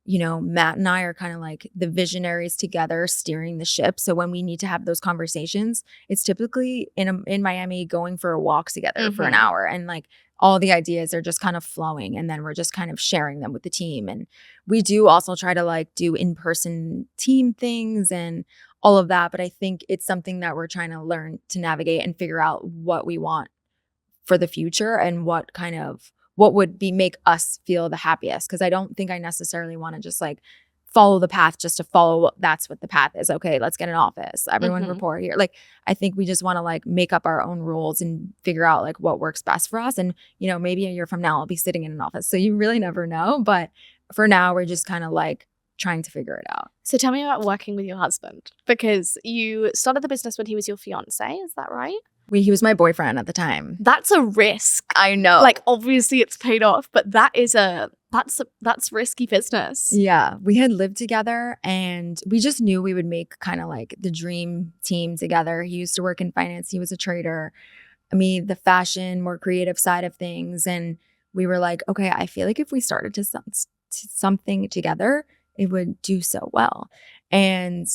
you know, Matt and I are kind of like the visionaries together steering the ship. So when we need to have those conversations, it's typically in Miami going for a walk together for an hour. And like all the ideas are just kind of flowing. And then we're just kind of sharing them with the team. And we do also try to like do in-person team things and all of that. But I think it's something that we're trying to learn to navigate and figure out what we want for the future and what would make us feel the happiest. Cause I don't think I necessarily want to just like follow the path just to follow. That's what the path is. Okay, let's get an office. Everyone report here. Like, I think we just want to like make up our own rules and figure out like what works best for us. And, you know, maybe a year from now I'll be sitting in an office. So you really never know. But for now, we're just kind of like trying to figure it out. So tell me about working with your husband because you started the business when he was your fiance. Is that right? He was my boyfriend at the time. That's a risk. I know. Like, obviously it's paid off, but that's risky business. Yeah. We had lived together and we just knew we would make kind of like the dream team together. He used to work in finance. He was a trader. Me, the fashion, more creative side of things. And we were like, okay, I feel like if we started to something together, it would do so well. And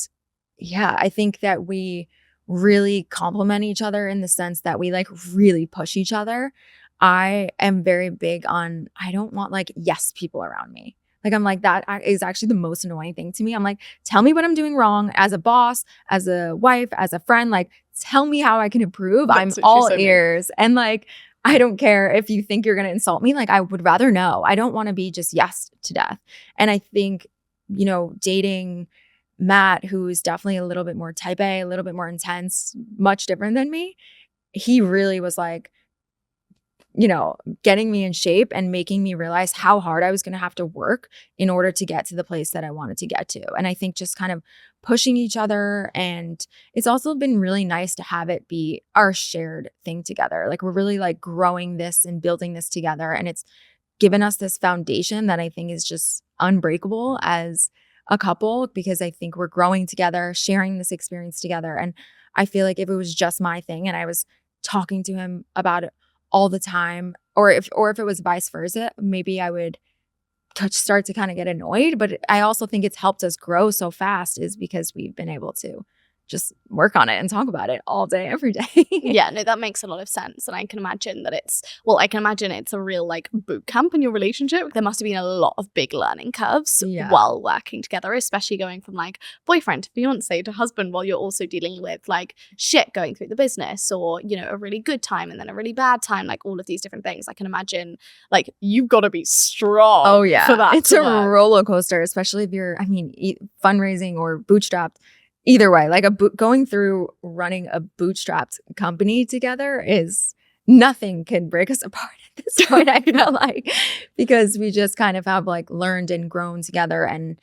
yeah, I think that we really complement each other in the sense that we like really push each other. I am very big on, I don't want like yes people around me. Like I'm like, that is actually the most annoying thing to me. I'm like, tell me what I'm doing wrong as a boss, as a wife, as a friend, like tell me how I can improve. I'm all ears. And like, I don't care if you think you're going to insult me. Like I would rather know. I don't want to be just yes to death. And I think, you know, dating Matt, who is definitely a little bit more type A, a little bit more intense, much different than me, he really was like, you know, getting me in shape and making me realize how hard I was going to have to work in order to get to the place that I wanted to get to. And I think just kind of pushing each other. And it's also been really nice to have it be our shared thing together. Like we're really like growing this and building this together. And it's given us this foundation that I think is just unbreakable as a couple, because I think we're growing together, sharing this experience together. And I feel like if it was just my thing and I was talking to him about it all the time, or if it was vice versa, maybe I would start to kind of get annoyed. But I also think it's helped us grow so fast is because we've been able to just work on it and talk about it all day, every day. Yeah, no, that makes a lot of sense. And I can imagine that it's a real like boot camp in your relationship. There must have been a lot of big learning curves while working together, especially going from like boyfriend to fiance to husband, while you're also dealing with like shit going through the business, or, you know, a really good time and then a really bad time, like all of these different things. I can imagine like you've got to be strong. Oh yeah, for that. It's a roller coaster, especially if you're, fundraising or bootstrapped. Either way, like going through running a bootstrapped company together is nothing can break us apart at this point. I feel like, because we just kind of have like learned and grown together, and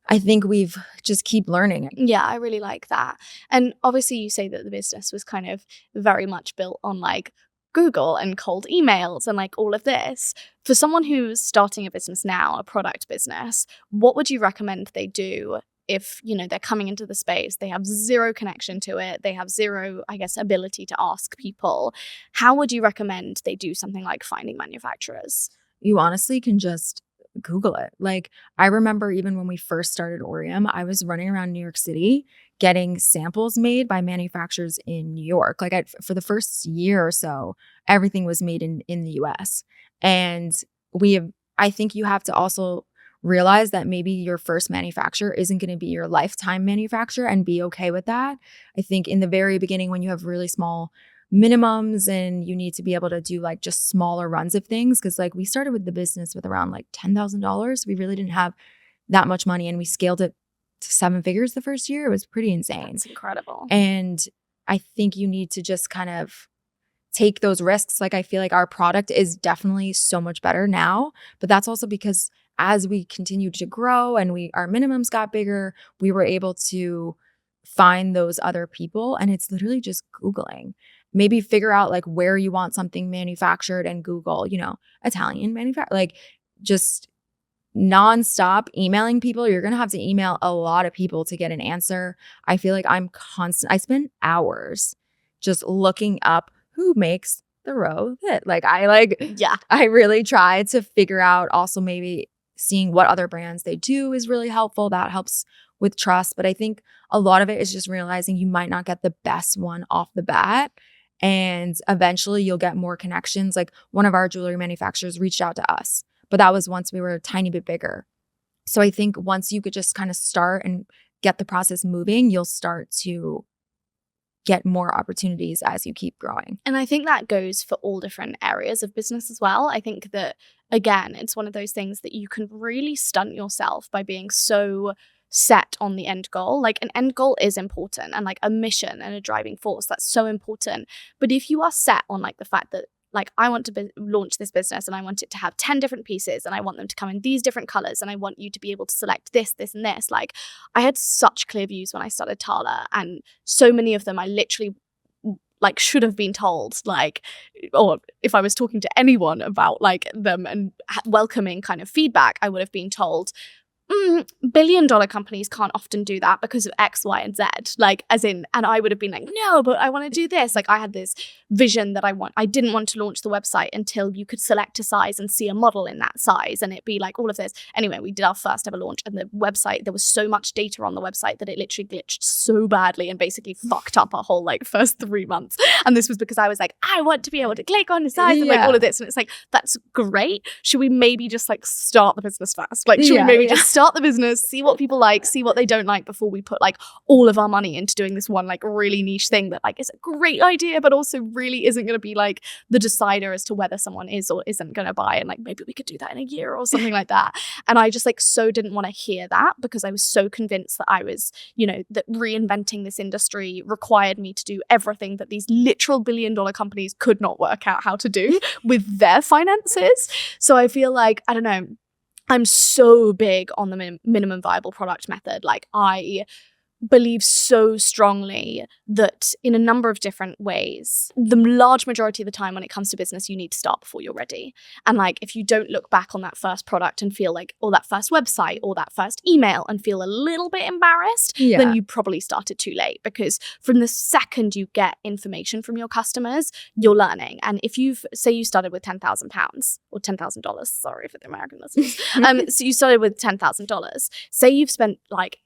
I think we've just keep learning. Yeah, I really like that. And obviously you say that the business was kind of very much built on like Google and cold emails and like all of this. For someone who's starting a business now, a product business, what would you recommend they do if, you know, they're coming into the space, they have zero connection to it, they have zero, I guess, ability to ask people? How would you recommend they do something like finding manufacturers? You honestly can just Google it. Like, I remember even when we first started Aureum, I was running around New York City getting samples made by manufacturers in New York. Like, for the first year or so, everything was made in the US. And I think you have to also realize that maybe your first manufacturer isn't going to be your lifetime manufacturer, and be okay with that. I think in the very beginning, when you have really small minimums and you need to be able to do like just smaller runs of things, because like we started with the business with around like $10,000. We really didn't have that much money, and we scaled it to 7 figures the first year. It was pretty insane. That's incredible. And I think you need to just kind of take those risks. Like, I feel like our product is definitely so much better now, but that's also because as we continued to grow and our minimums got bigger, we were able to find those other people. And it's literally just Googling. Maybe figure out like where you want something manufactured and Google, you know, Italian manufacturer, like just nonstop emailing people. You're going to have to email a lot of people to get an answer. I feel like I spend hours just looking up who makes the row that I really try to figure out. Also, maybe seeing what other brands they do is really helpful. That helps with trust. But I think a lot of it is just realizing you might not get the best one off the bat. And eventually you'll get more connections. Like, one of our jewelry manufacturers reached out to us, but that was once we were a tiny bit bigger. So I think once you could just kind of start and get the process moving, you'll start to get more opportunities as you keep growing. And I think that goes for all different areas of business as well. I think that, again, it's one of those things that you can really stunt yourself by being so set on the end goal. Like, an end goal is important, and like a mission and a driving force, that's so important. But if you are set on like the fact that like, I want to launch this business and I want it to have 10 different pieces and I want them to come in these different colors and I want you to be able to select this, this, and this. Like, I had such clear views when I started Tala, and so many of them I literally like should have been told, like, or if I was talking to anyone about like them and welcoming kind of feedback, I would have been told, billion-dollar companies can't often do that because of X, Y, and Z. Like, as in, and I would have been like, no, but I want to do this. Like, I had this vision that I didn't want to launch the website until you could select a size and see a model in that size, and it'd be like all of this. Anyway, we did our first ever launch, and the website, there was so much data on the website that it literally glitched so badly and basically fucked up our whole like first 3 months. And this was because I was like, I want to be able to click on the size and like all of this. And it's like, that's great. Should we maybe just like start the business first? Like, should we maybe just start the business, see what people like, see what they don't like, before we put like all of our money into doing this one like really niche thing that like is a great idea but also really isn't going to be like the decider as to whether someone is or isn't going to buy, and like maybe we could do that in a year or something like that. And I just like so didn't want to hear that, because I was so convinced that I was, you know, that reinventing this industry required me to do everything that these literal billion-dollar companies could not work out how to do with their finances. So I feel like, I don't know, I'm so big on the minimum viable product method. Like, I believe so strongly that in a number of different ways, the large majority of the time when it comes to business, you need to start before you're ready. And like, if you don't look back on that first product and feel like, or that first website or that first email and feel a little bit embarrassed, then you probably started too late, because from the second you get information from your customers, you're learning. And if say you started with £10,000 or $10,000, sorry for the American listeners. So you started with $10,000. Say you've spent like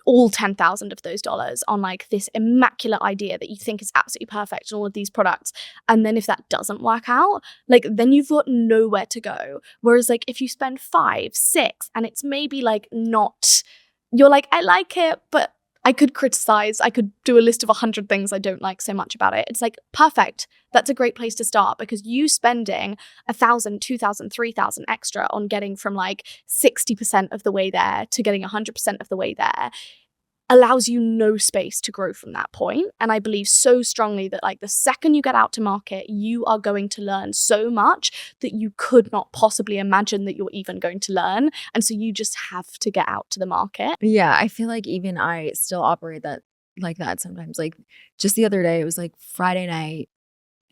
all 10,000 of those dollars on like this immaculate idea that you think is absolutely perfect and all of these products. And then if that doesn't work out, like then you've got nowhere to go. Whereas like if you spend 5, 6 and it's maybe like not, you're like, I like it, but I could criticize, I could do a list of 100 things I don't like so much about it. It's like, perfect. That's a great place to start, because you spending 1,000, 2,000, 3,000 extra on getting from like 60% of the way there to getting 100% of the way there allows you no space to grow from that point. And I believe so strongly that like the second you get out to market, you are going to learn so much that you could not possibly imagine that you're even going to learn. And so you just have to get out to the market. Yeah, I feel like even I still operate like that sometimes. Like just the other day, it was like Friday night,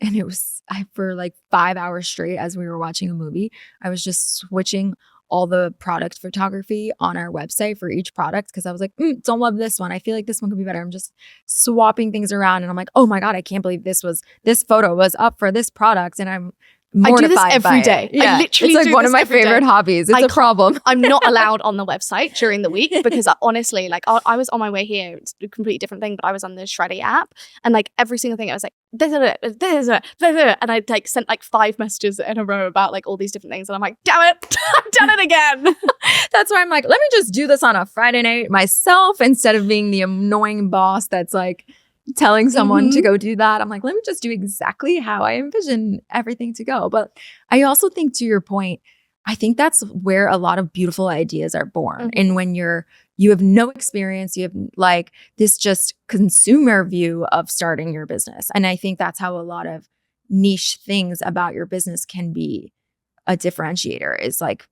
and it was for like 5 hours straight as we were watching a movie. I was just switching all the product photography on our website for each product, because I was like, don't love this one. I feel like this one could be better. I'm just swapping things around, and I'm like, oh my God, I can't believe this photo was up for this product, and I'm mortified. I do this every day. Yeah. I literally it's like one of my favorite hobbies. It's a problem. I'm not allowed on the website during the week because honestly, like I was on my way here. It's a completely different thing, but I was on the Shreddy app, and like every single thing I was like, and I like sent like 5 messages in a row about like all these different things, and I'm like, damn it, I've done it again. That's why I'm like, let me just do this on a Friday night myself instead of being the annoying boss that's like telling someone to go do that. I'm like, let me just do exactly how I envision everything to go. But I also think, to your point, I think that's where a lot of beautiful ideas are born. And when you have no experience, you have like this just consumer view of starting your business. And I think that's how a lot of niche things about your business can be a differentiator, is like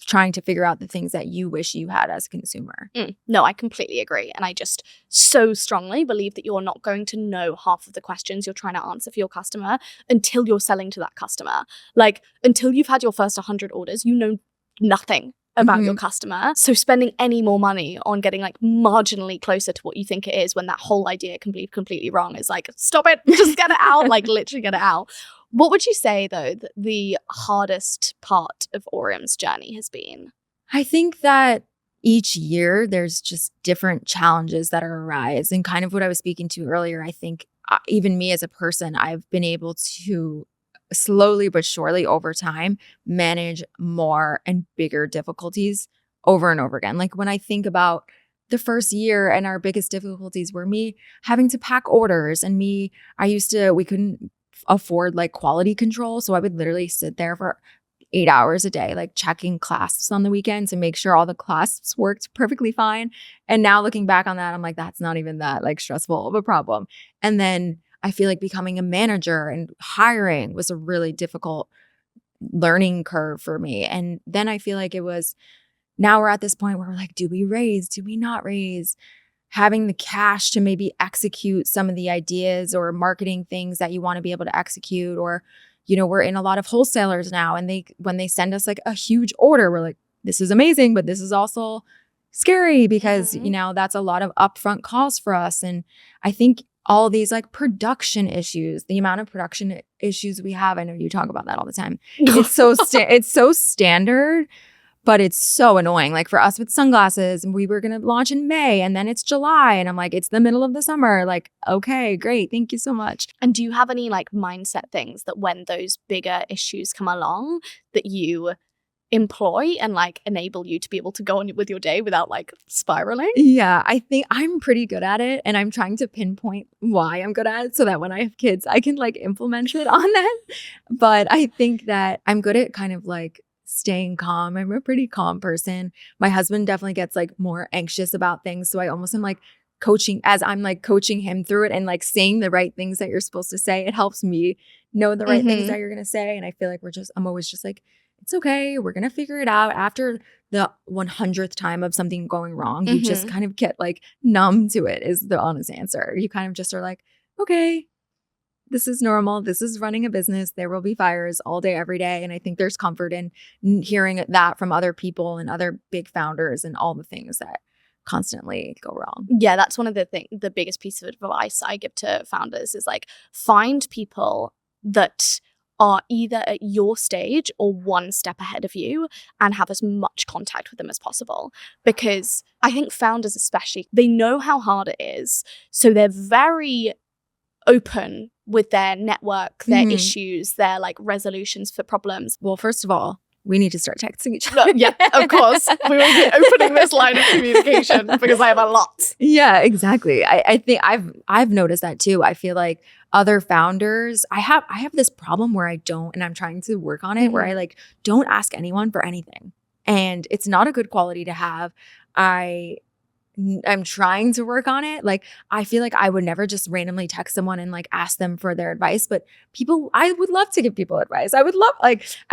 trying to figure out the things that you wish you had as a consumer. No, I completely agree. And I just so strongly believe that you're not going to know half of the questions you're trying to answer for your customer until you're selling to that customer. Like until you've had your first 100 orders, you know nothing about your customer. So spending any more money on getting like marginally closer to what you think it is when that whole idea can be completely wrong is like, stop it, just get it out, like literally get it out. What would you say, though, that the hardest part of Aureum's journey has been? I think that each year there's just different challenges that arise. And kind of what I was speaking to earlier, I think even me as a person, I've been able to slowly but surely over time manage more and bigger difficulties over and over again. Like when I think about the first year, and our biggest difficulties were me having to pack orders, and we couldn't afford like quality control. So I would literally sit there for 8 hours a day, like checking clasps on the weekend to make sure all the clasps worked perfectly fine. And now looking back on that, I'm like, that's not even that like stressful of a problem. And then I feel like becoming a manager and hiring was a really difficult learning curve for me. And then I feel like now we're at this point where we're like, do we raise? Do we not raise? Having the cash to maybe execute some of the ideas or marketing things that you want to be able to execute. Or, we're in a lot of wholesalers now, and when they send us like a huge order, we're like, this is amazing, but this is also scary because, that's a lot of upfront costs for us. And I think all these like production issues, the amount of production issues we have, I know you talk about that all the time. It's so standard. But it's so annoying. Like for us with sunglasses, and we were going to launch in May, and then it's July, and I'm like, it's the middle of the summer. Like, okay, great. Thank you so much. And do you have any like mindset things that when those bigger issues come along that you employ and like enable you to be able to go on with your day without like spiraling? Yeah, I think I'm pretty good at it, and I'm trying to pinpoint why I'm good at it so that when I have kids, I can like implement it on them. But I think that I'm good at kind of like staying calm. I'm a pretty calm person. My husband definitely gets like more anxious about things. So I almost am like coaching him through it and like saying the right things that you're supposed to say. It helps me know the right things that you're going to say. And I feel like I'm always just like, it's okay. We're going to figure it out. After the 100th time of something going wrong, you just kind of get like numb to it is the honest answer. You kind of just are like, okay, this is normal. This is running a business. There will be fires all day, every day. And I think there's comfort in hearing that from other people and other big founders and all the things that constantly go wrong. Yeah, that's one of the biggest piece of advice I give to founders is like, find people that are either at your stage or one step ahead of you and have as much contact with them as possible. Because I think founders especially, they know how hard it is. So they're very open with their network, their issues, their like resolutions for problems. Well, first of all, we need to start texting each other. Yeah, of course. We will be opening this line of communication because I have a lot. Yeah, exactly. I think I've noticed that too. I feel like other founders, I have this problem where I don't, and I'm trying to work on it, where I like don't ask anyone for anything. And it's not a good quality to have. I'm trying to work on it. Like, I feel like I would never just randomly text someone and like ask them for their advice, but I would love to give people advice. I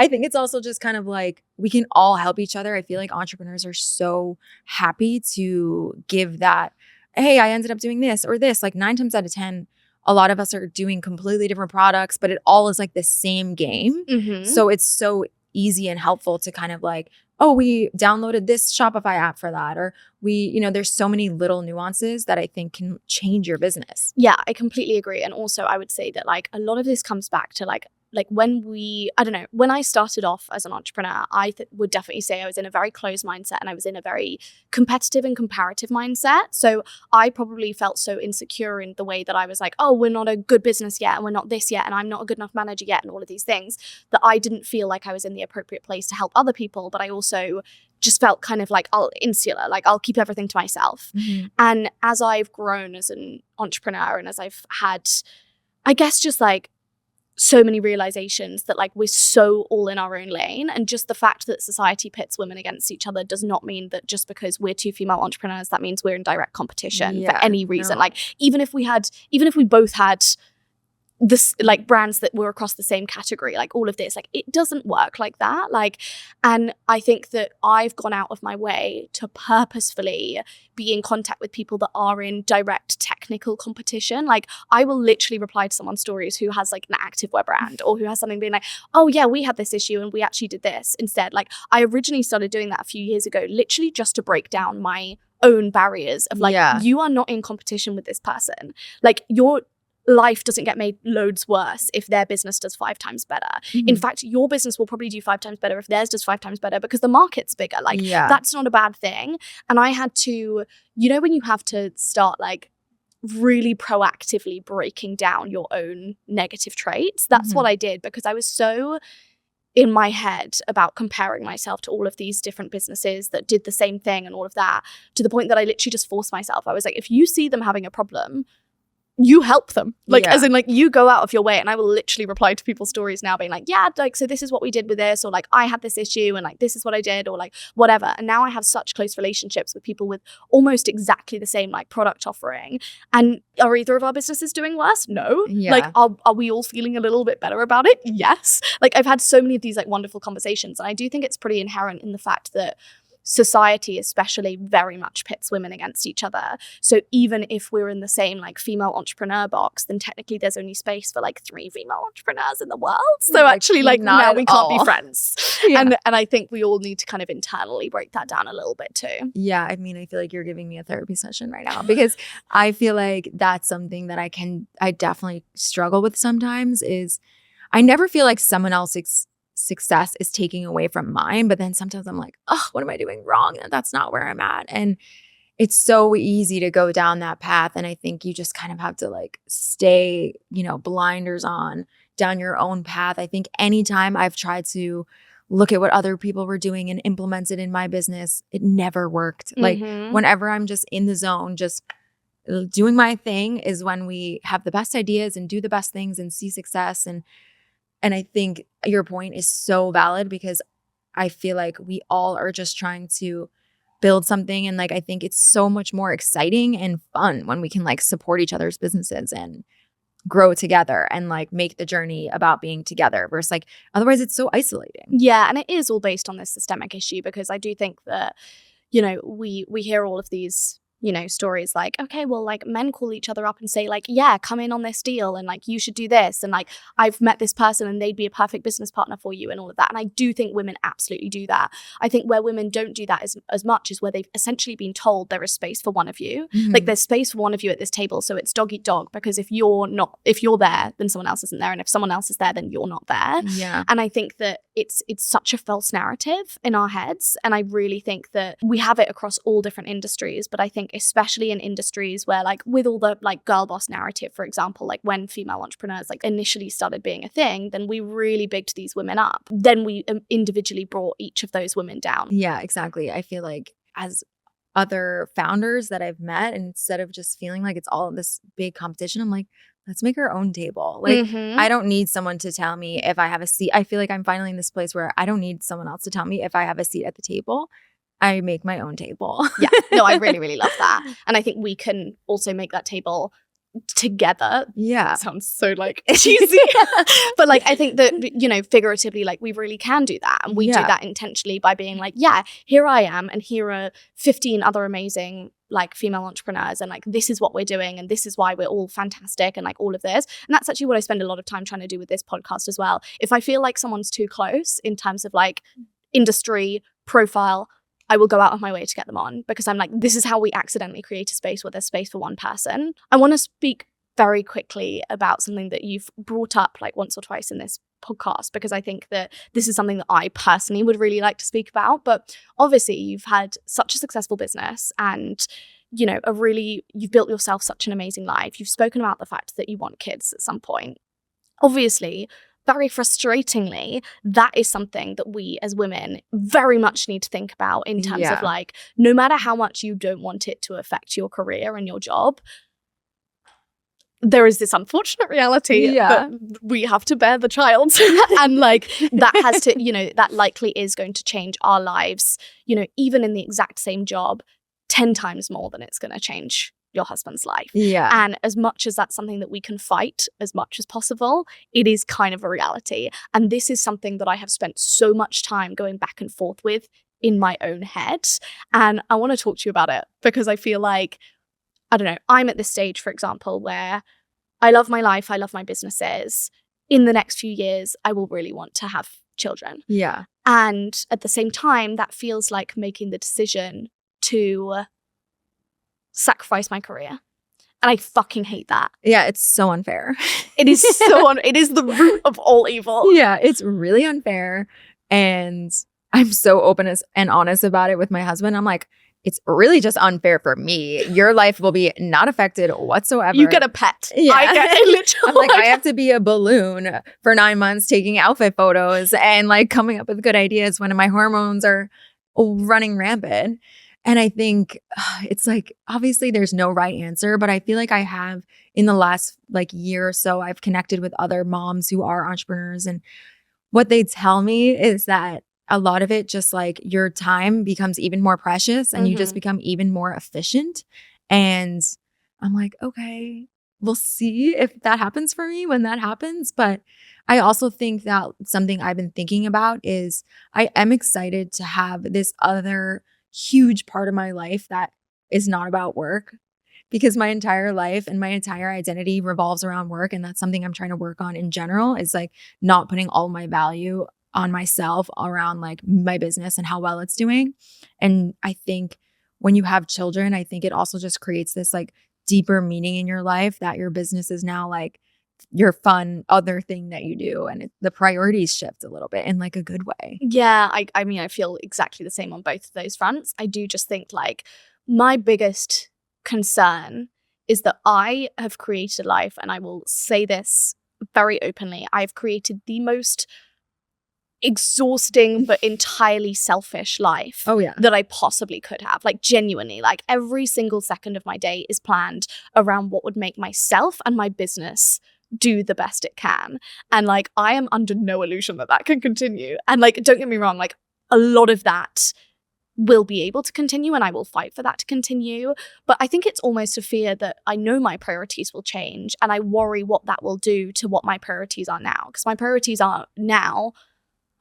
think it's also just kind of like we can all help each other. I feel like entrepreneurs are so happy to give that, hey, I ended up doing this or this. Like 9 times out of 10, a lot of us are doing completely different products, but it all is like the same game. So it's so easy and helpful to kind of like, oh, we downloaded this Shopify app for that. Or there's so many little nuances that I think can change your business. Yeah, I completely agree. And also I would say that like a lot of this comes back to like when I started off as an entrepreneur, I would definitely say I was in a very closed mindset and I was in a very competitive and comparative mindset. So I probably felt so insecure in the way that I was like, oh, we're not a good business yet and we're not this yet and I'm not a good enough manager yet and all of these things, that I didn't feel like I was in the appropriate place to help other people. But I also just felt kind of like insular, like I'll keep everything to myself. And as I've grown as an entrepreneur and as I've had, I guess, just like so many realizations that like we're so all in our own lane, and just the fact that society pits women against each other does not mean that just because we're 2 female entrepreneurs that means we're in direct competition for any reason. Like even if we both had this like brands that were across the same category, like all of this, like it doesn't work like that. Like, and I think that I've gone out of my way to purposefully be in contact with people that are in direct technical competition. Like I will literally reply to someone's stories who has like an activewear brand or who has something being like, oh yeah, we had this issue and we actually did this instead. Like I originally started doing that a few years ago, literally just to break down my own barriers of like, you are not in competition with this person. Like your life doesn't get made loads worse if their business does 5 times better. In fact, your business will probably do 5 times better if theirs does 5 times better because the market's bigger. Like that's not a bad thing. And I had to, when you have to start like really proactively breaking down your own negative traits, that's what I did, because I was so in my head about comparing myself to all of these different businesses that did the same thing and all of that, to the point that I literally just forced myself. I was like, if you see them having a problem, you help them. Like, as in like you go out of your way. And I will literally reply to people's stories now being like, yeah, like, so this is what we did with this, or like, I had this issue and like, this is what I did, or like whatever. And now I have such close relationships with people with almost exactly the same like product offering. And are either of our businesses doing worse? No. Like, are we all feeling a little bit better about it? Yes. Like I've had so many of these like wonderful conversations. And I do think it's pretty inherent in the fact that society especially very much pits women against each other. So even if we're in the same like female entrepreneur box, then technically there's only space for like 3 female entrepreneurs in the world. So actually like now we can't be friends. And I think we all need to kind of internally break that down a little bit too. Yeah, I mean, I feel like you're giving me a therapy session right now, because I feel like that's something that I definitely struggle with sometimes. Is I never feel like someone else's success is taking away from mine, but then sometimes I'm like, oh, what am I doing wrong? And that's not where I'm at. And it's so easy to go down that path. And I think you just kind of have to like stay, blinders on down your own path. I think anytime I've tried to look at what other people were doing and implement it in my business, it never worked. Like whenever I'm just in the zone, just doing my thing is when we have the best ideas and do the best things and see success. And I think your point is so valid, because I feel like we all are just trying to build something. And like, I think it's so much more exciting and fun when we can like support each other's businesses and grow together and like make the journey about being together versus like otherwise it's so isolating. Yeah, and it is all based on this systemic issue, because I do think that, you know, we hear all of these, you know, stories like, okay, well, like men call each other up and say like, yeah, come in on this deal and like you should do this, and like I've met this person and they'd be a perfect business partner for you and all of that. And I do think women absolutely do that. I think where women don't do that as much is where they've essentially been told there is space for one of you. Like there's space for one of you at this table, so it's dog eat dog, because if you're there, then someone else isn't there, and if someone else is there, then you're not there. Yeah. And I think that it's such a false narrative in our heads, and I really think that we have it across all different industries, but I think especially in industries where like with all the like girl boss narrative, for example, like when female entrepreneurs like initially started being a thing, then we really bigged these women up. Then we individually brought each of those women down. Yeah, exactly. I feel like as other founders that I've met, and instead of just feeling like it's all this big competition, I'm like, let's make our own table. Like I don't need someone to tell me if I have a seat. I feel like I'm finally in this place where I don't need someone else to tell me if I have a seat at the table. I make my own table. Yeah, no, I really, really love that. And I think we can also make that table together. Yeah. That sounds so like cheesy. But like I think that, you know, figuratively, like we really can do that. And we do that intentionally by being like, yeah, here I am, and here are 15 other amazing like female entrepreneurs, and like this is what we're doing, and this is why we're all fantastic, and like all of this. And that's actually what I spend a lot of time trying to do with this podcast as well. If I feel like someone's too close in terms of like industry profile, I will go out of my way to get them on, because I'm like, this is how we accidentally create a space where there's space for one person. I want to speak very quickly about something that you've brought up like once or twice in this podcast, because I think that this is something that I personally would really like to speak about. But obviously you've had such a successful business, and you know, you've built yourself such an amazing life. You've spoken about the fact that you want kids at some point. Obviously, very frustratingly, that is something that we as women very much need to think about in terms of like, no matter how much you don't want it to affect your career and your job, there is this unfortunate reality that we have to bear the child. And like that has to, you know, that likely is going to change our lives, you know, even in the exact same job, 10 times more than it's going to change your husband's life. Yeah. And as much as that's something that we can fight as much as possible, it is kind of a reality. And this is something that I have spent so much time going back and forth with in my own head. And I want to talk to you about it, because I feel like, I don't know, I'm at this stage, for example, where I love my life, I love my businesses. In the next few years, I will really want to have children. Yeah. And at the same time, that feels like making the decision to sacrifice my career. And I fucking hate that. Yeah, it's so unfair. It is it is the root of all evil. Yeah, it's really unfair. And I'm so open and honest about it with my husband. I'm like, it's really just unfair for me. Your life will be not affected whatsoever. You get a pet. Yeah. I get it literally. I'm like, I have to be a balloon for 9 months taking outfit photos and like coming up with good ideas when my hormones are running rampant. And I think it's like, obviously there's no right answer, but I feel like I have in the last like year or so, I've connected with other moms who are entrepreneurs. And what they tell me is that a lot of it just like your time becomes even more precious and you just become even more efficient. And I'm like, okay, we'll see if that happens for me when that happens. But I also think that something I've been thinking about is I am excited to have this other huge part of my life that is not about work, because my entire life and my entire identity revolves around work. And that's something I'm trying to work on in general, is like not putting all my value on myself around like my business and how well it's doing. And I think when you have children, I think it also just creates this like deeper meaning in your life that your business is now like your fun other thing that you do, and the priorities shift a little bit in like a good way. Yeah, I mean, I feel exactly the same on both of those fronts. I do just think like my biggest concern is that I have created a life, and I will say this very openly, I've created the most exhausting but entirely selfish life that I possibly could have. Like genuinely, like every single second of my day is planned around what would make myself and my business do the best it can. And like I am under no illusion that that can continue. And like, don't get me wrong, like a lot of that will be able to continue, and I will fight for that to continue. But I think it's almost a fear that I know my priorities will change, and I worry what that will do to what my priorities are now. Because my priorities are now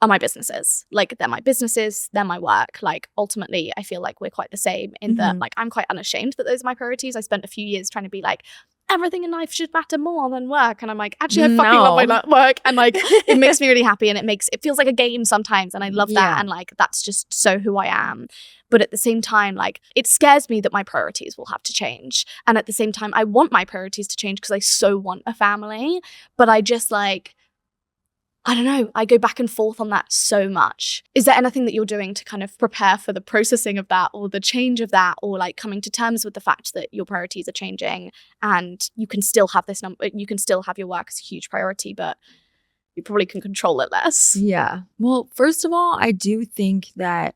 are my businesses. Like, they're my businesses, they're my work. Like, ultimately, I feel like we're quite the same in that, like, I'm quite unashamed that those are my priorities. I spent a few years trying to be like, everything in life should matter more than work. And I'm like, actually, I fucking love my work. And like, it makes me really happy. And it feels like a game sometimes. And I love that. And like, that's just so who I am. But at the same time, like, it scares me that my priorities will have to change. And at the same time, I want my priorities to change because I so want a family. But I just like, I don't know, I go back and forth on that so much. Is there anything that you're doing to kind of prepare for the processing of that, or the change of that, or like coming to terms with the fact that your priorities are changing and you can still have this number, you can still have your work as a huge priority, but you probably can control it less? Yeah. Well, first of all, I do think that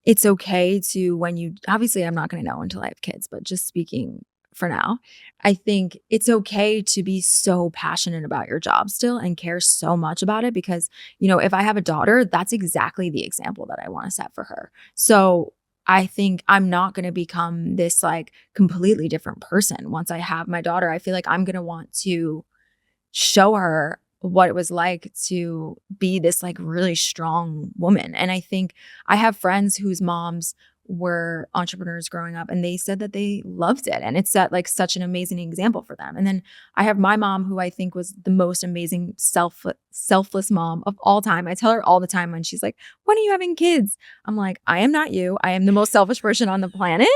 it's okay to, when you, obviously I'm not going to know until I have kids, but just speaking for now, I think it's okay to be so passionate about your job still and care so much about it, because, you know, if I have a daughter, that's exactly the example that I want to set for her. So I think I'm not going to become this like completely different person once I have my daughter. I feel like I'm going to want to show her what it was like to be this like really strong woman. And I think I have friends whose moms were entrepreneurs growing up, and they said that they loved it, and it set like such an amazing example for them. And then I have my mom, who I think was the most amazing selfless mom of all time. I tell her all the time when she's like, when are you having kids? I'm like, I am not you. I am the most selfish person on the planet.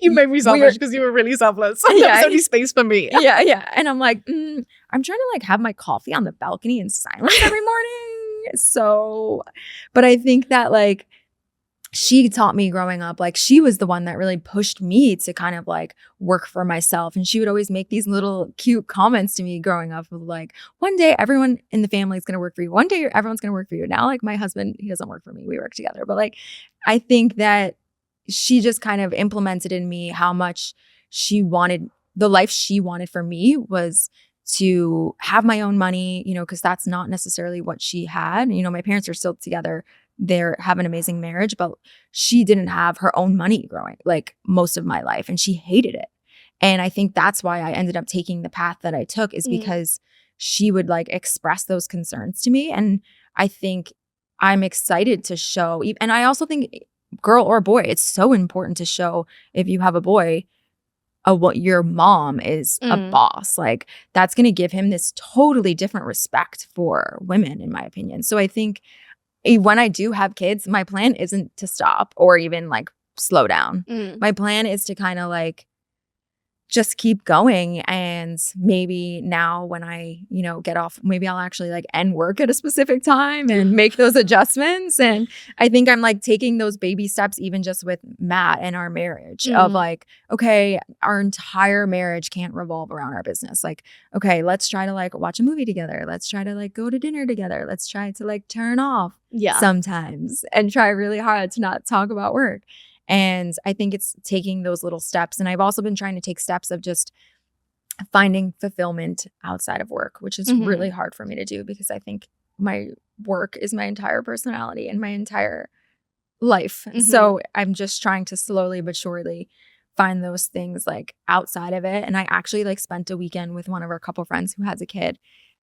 You made me selfish because you were really selfless. Yeah, there's only space for me. Yeah. And I'm like, I'm trying to like have my coffee on the balcony in silence every morning. So, but I think that like, she taught me growing up, like she was the one that really pushed me to kind of like work for myself. And she would always make these little cute comments to me growing up of like, one day everyone in the family is going to work for you. One day everyone's going to work for you. Now, like my husband, he doesn't work for me. We work together. But like, I think that she just kind of implemented in me how much she wanted, the life she wanted for me was to have my own money, you know, because that's not necessarily what she had. You know, my parents are still together. They have an amazing marriage, but she didn't have her own money growing like most of my life, and she hated it. And I think that's why I ended up taking the path that I took, is because she would like express those concerns to me. And I think I'm excited to show, and I also think girl or boy, it's so important to show, if you have a boy, what your mom is a boss. Like that's going to give him this totally different respect for women, in my opinion. So I think when I do have kids, my plan isn't to stop or even like slow down. My plan is to kind of like just keep going. And maybe now when I, you know, get off, maybe I'll actually like end work at a specific time and make those adjustments. And I think I'm like taking those baby steps, even just with Matt and our marriage, of like, okay, our entire marriage can't revolve around our business. Like, okay, let's try to like watch a movie together. Let's try to like go to dinner together. Let's try to like turn off sometimes and try really hard to not talk about work. And I think it's taking those little steps. And I've also been trying to take steps of just finding fulfillment outside of work, which is really hard for me to do, because I think my work is my entire personality and my entire life. So I'm just trying to slowly but surely find those things like outside of it. And I actually like spent a weekend with one of our couple friends who has a kid.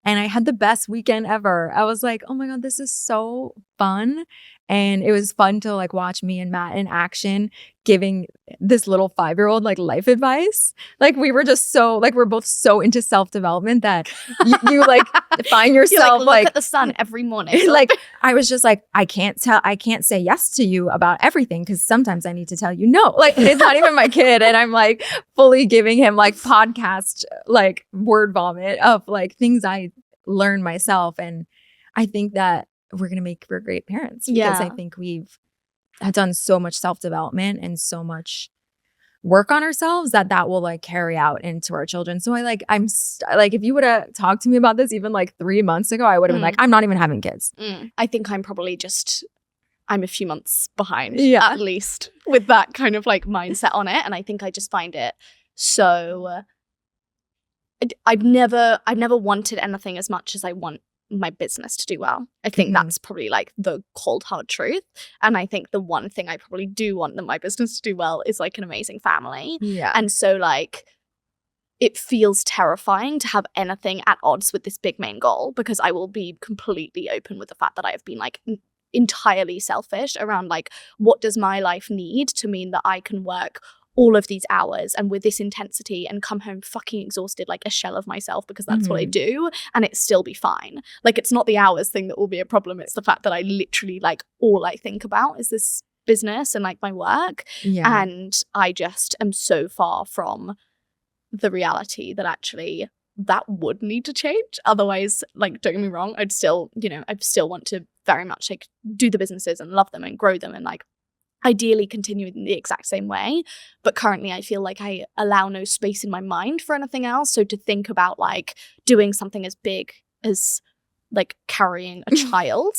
And I had the best weekend ever. I was like, oh my God, this is so fun. And it was fun to like watch me and Matt in action giving this little 5-year-old like life advice. Like we were just so like, we're both so into self-development that you like find yourself look at the sun every morning. Like I was just like, I can't say yes to you about everything, because sometimes I need to tell you no. Like it's not even my kid. And I'm like fully giving him like podcast like word vomit of like things I learned myself. And I think that we're going to make for great parents, because I think we've done so much self-development and so much work on ourselves that will like carry out into our children. So I like, like, if you would have talked to me about this even like 3 months ago, I would have been like, I'm not even having kids. I think I'm probably I'm a few months behind at least with that kind of like mindset on it. And I think I just find it so, I've never wanted anything as much as I want my business to do well. I think that's probably like the cold hard truth. And I think the one thing I probably do want my business to do well is like an amazing family. Yeah. And so like it feels terrifying to have anything at odds with this big main goal, because I will be completely open with the fact that I have been like entirely selfish around like, what does my life need to mean that I can work all of these hours and with this intensity and come home fucking exhausted like a shell of myself, because that's what I do, and it still be fine. Like, it's not the hours thing that will be a problem. It's the fact that I literally like all I think about is this business and like my work. Yeah. And I just am so far from the reality that actually that would need to change. Otherwise, like, don't get me wrong, I'd still, you know, I still want to very much like do the businesses and love them and grow them and like ideally continue in the exact same way. But currently I feel like I allow no space in my mind for anything else. So to think about like doing something as big as like carrying a child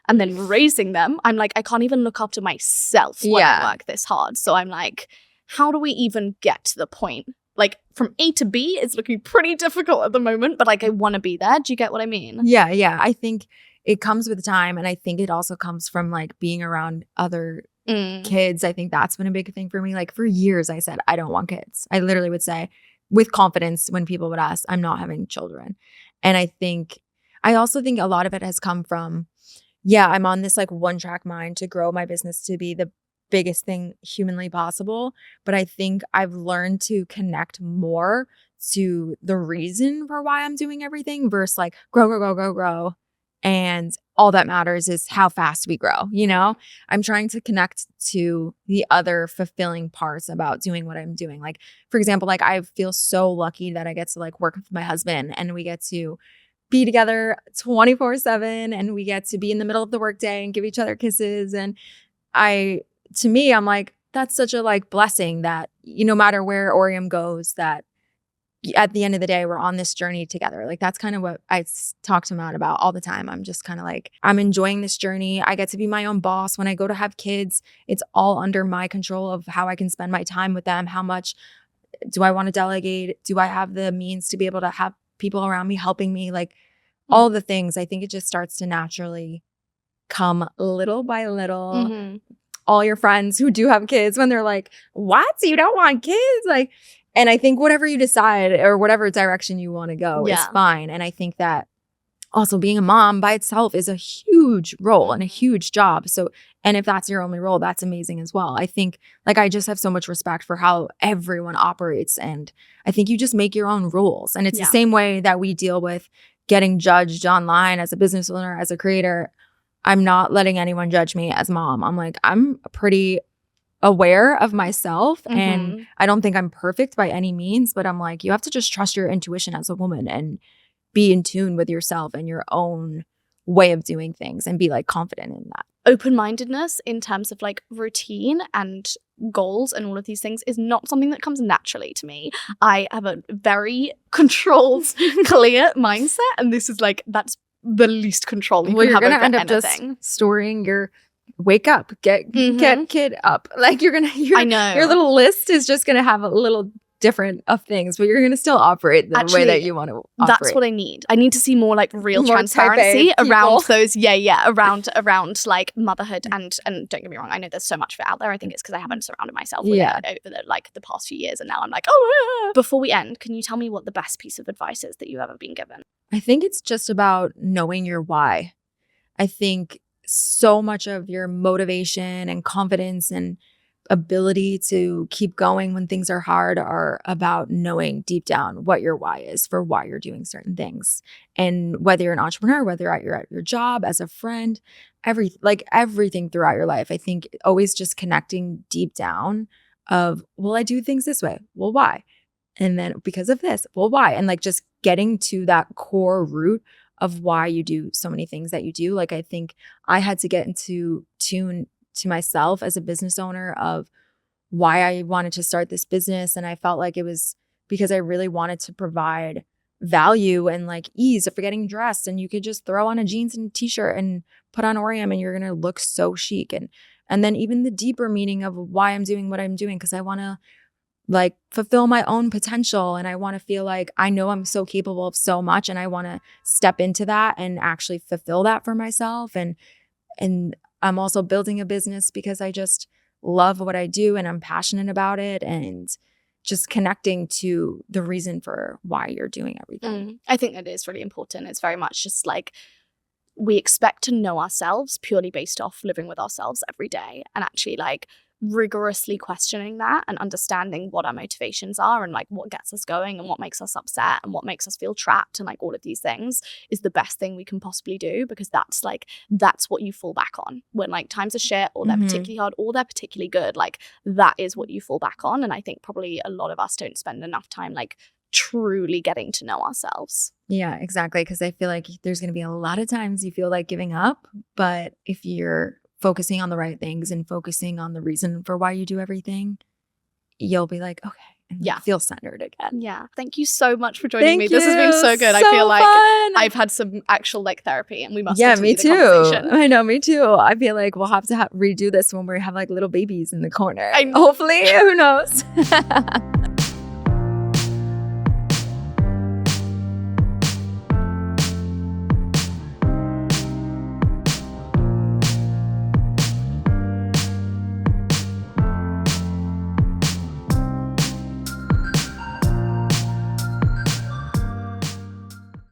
and then raising them, I'm like, I can't even look after myself when I work this hard. So I'm like, how do we even get to the point? Like, from A to B, it's looking pretty difficult at the moment, but like I want to be there. Do you get what I mean? Yeah. I think it comes with time, and I think it also comes from like being around other kids. I think that's been a big thing for me. Like, for years I said, I don't want kids. I literally would say with confidence when people would ask, I'm not having children. And I also think a lot of it has come from, I'm on this like one track mind to grow my business to be the biggest thing humanly possible. But I think I've learned to connect more to the reason for why I'm doing everything versus like grow. And all that matters is how fast we grow. You know, I'm trying to connect to the other fulfilling parts about doing what I'm doing. Like, for example, like I feel so lucky that I get to like work with my husband and we get to be together 24/7 and we get to be in the middle of the workday and give each other kisses. And to me, I'm like, that's such a like blessing that, no matter where Aureum goes, that at the end of the day, we're on this journey together. Like, that's kind of what I talk to Matt about all the time. I'm just kind of like, I'm enjoying this journey. I get to be my own boss. When I go to have kids, it's all under my control of how I can spend my time with them. How much do I want to delegate? Do I have the means to be able to have people around me helping me? Like, all the things. I think it just starts to naturally come little by little. All your friends who do have kids, when they're like, what? You don't want kids? Like, and I think whatever you decide or whatever direction you want to go is fine. And I think that also being a mom by itself is a huge role and a huge job. So, and if that's your only role, that's amazing as well. I think like I just have so much respect for how everyone operates. And I think you just make your own rules. And it's the same way that we deal with getting judged online as a business owner, as a creator. I'm not letting anyone judge me as mom. I'm like, I'm pretty aware of myself and I don't think I'm perfect by any means, but I'm like, you have to just trust your intuition as a woman and be in tune with yourself and your own way of doing things and be like confident in that. Open-mindedness in terms of like routine and goals and all of these things is not something that comes naturally to me. I have a very controlled, clear mindset, and this is like, that's the least control you can have over anything. Just storing your wake up, get kid up. Like I know your little list is just gonna have a little different of things, but you're gonna still operate the way that you want to operate. That's what I need. I need to see more like real transparency around those. Around like motherhood and don't get me wrong, I know there's so much of it out there. I think it's because I haven't surrounded myself with it over the past few years, and now I'm like, Before we end, can you tell me what the best piece of advice is that you've ever been given? I think it's just about knowing your why. I think so much of your motivation and confidence and ability to keep going when things are hard are about knowing deep down what your why is for why you're doing certain things. And whether you're an entrepreneur, whether you're at your job, as a friend, everything throughout your life, I think always just connecting deep down of, well, I do things this way. Well, why? And then because of this, well, why? And like just getting to that core root of why you do so many things that you do. Like, I think I had to get into tune to myself as a business owner of why I wanted to start this business. And I felt like it was because I really wanted to provide value and like ease of getting dressed. And you could just throw on a jeans and t-shirt and put on Aureum and you're going to look so chic. And then even the deeper meaning of why I'm doing what I'm doing, because I want to like fulfill my own potential. And I want to feel like I know I'm so capable of so much, and I want to step into that and actually fulfill that for myself. And I'm also building a business because I just love what I do and I'm passionate about it, and just connecting to the reason for why you're doing everything. I think that is really important. It's very much just like we expect to know ourselves purely based off living with ourselves every day, and actually like rigorously questioning that and understanding what our motivations are and like what gets us going and what makes us upset and what makes us feel trapped and like all of these things is the best thing we can possibly do, because that's what you fall back on when like times are shit or they're particularly hard or they're particularly good. Like that is what you fall back on. And I think probably a lot of us don't spend enough time like truly getting to know ourselves. Yeah, exactly. Because I feel like there's going to be a lot of times you feel like giving up, but if you're focusing on the right things and focusing on the reason for why you do everything, you'll be like, okay, and feel centered again. Yeah. Thank you so much for joining me. This has been so good. So I feel like fun. I've had some actual like therapy, and we must me continue the too. conversation. I know, me too. I feel like we'll have to redo this when we have like little babies in the corner. I know. Hopefully, who knows?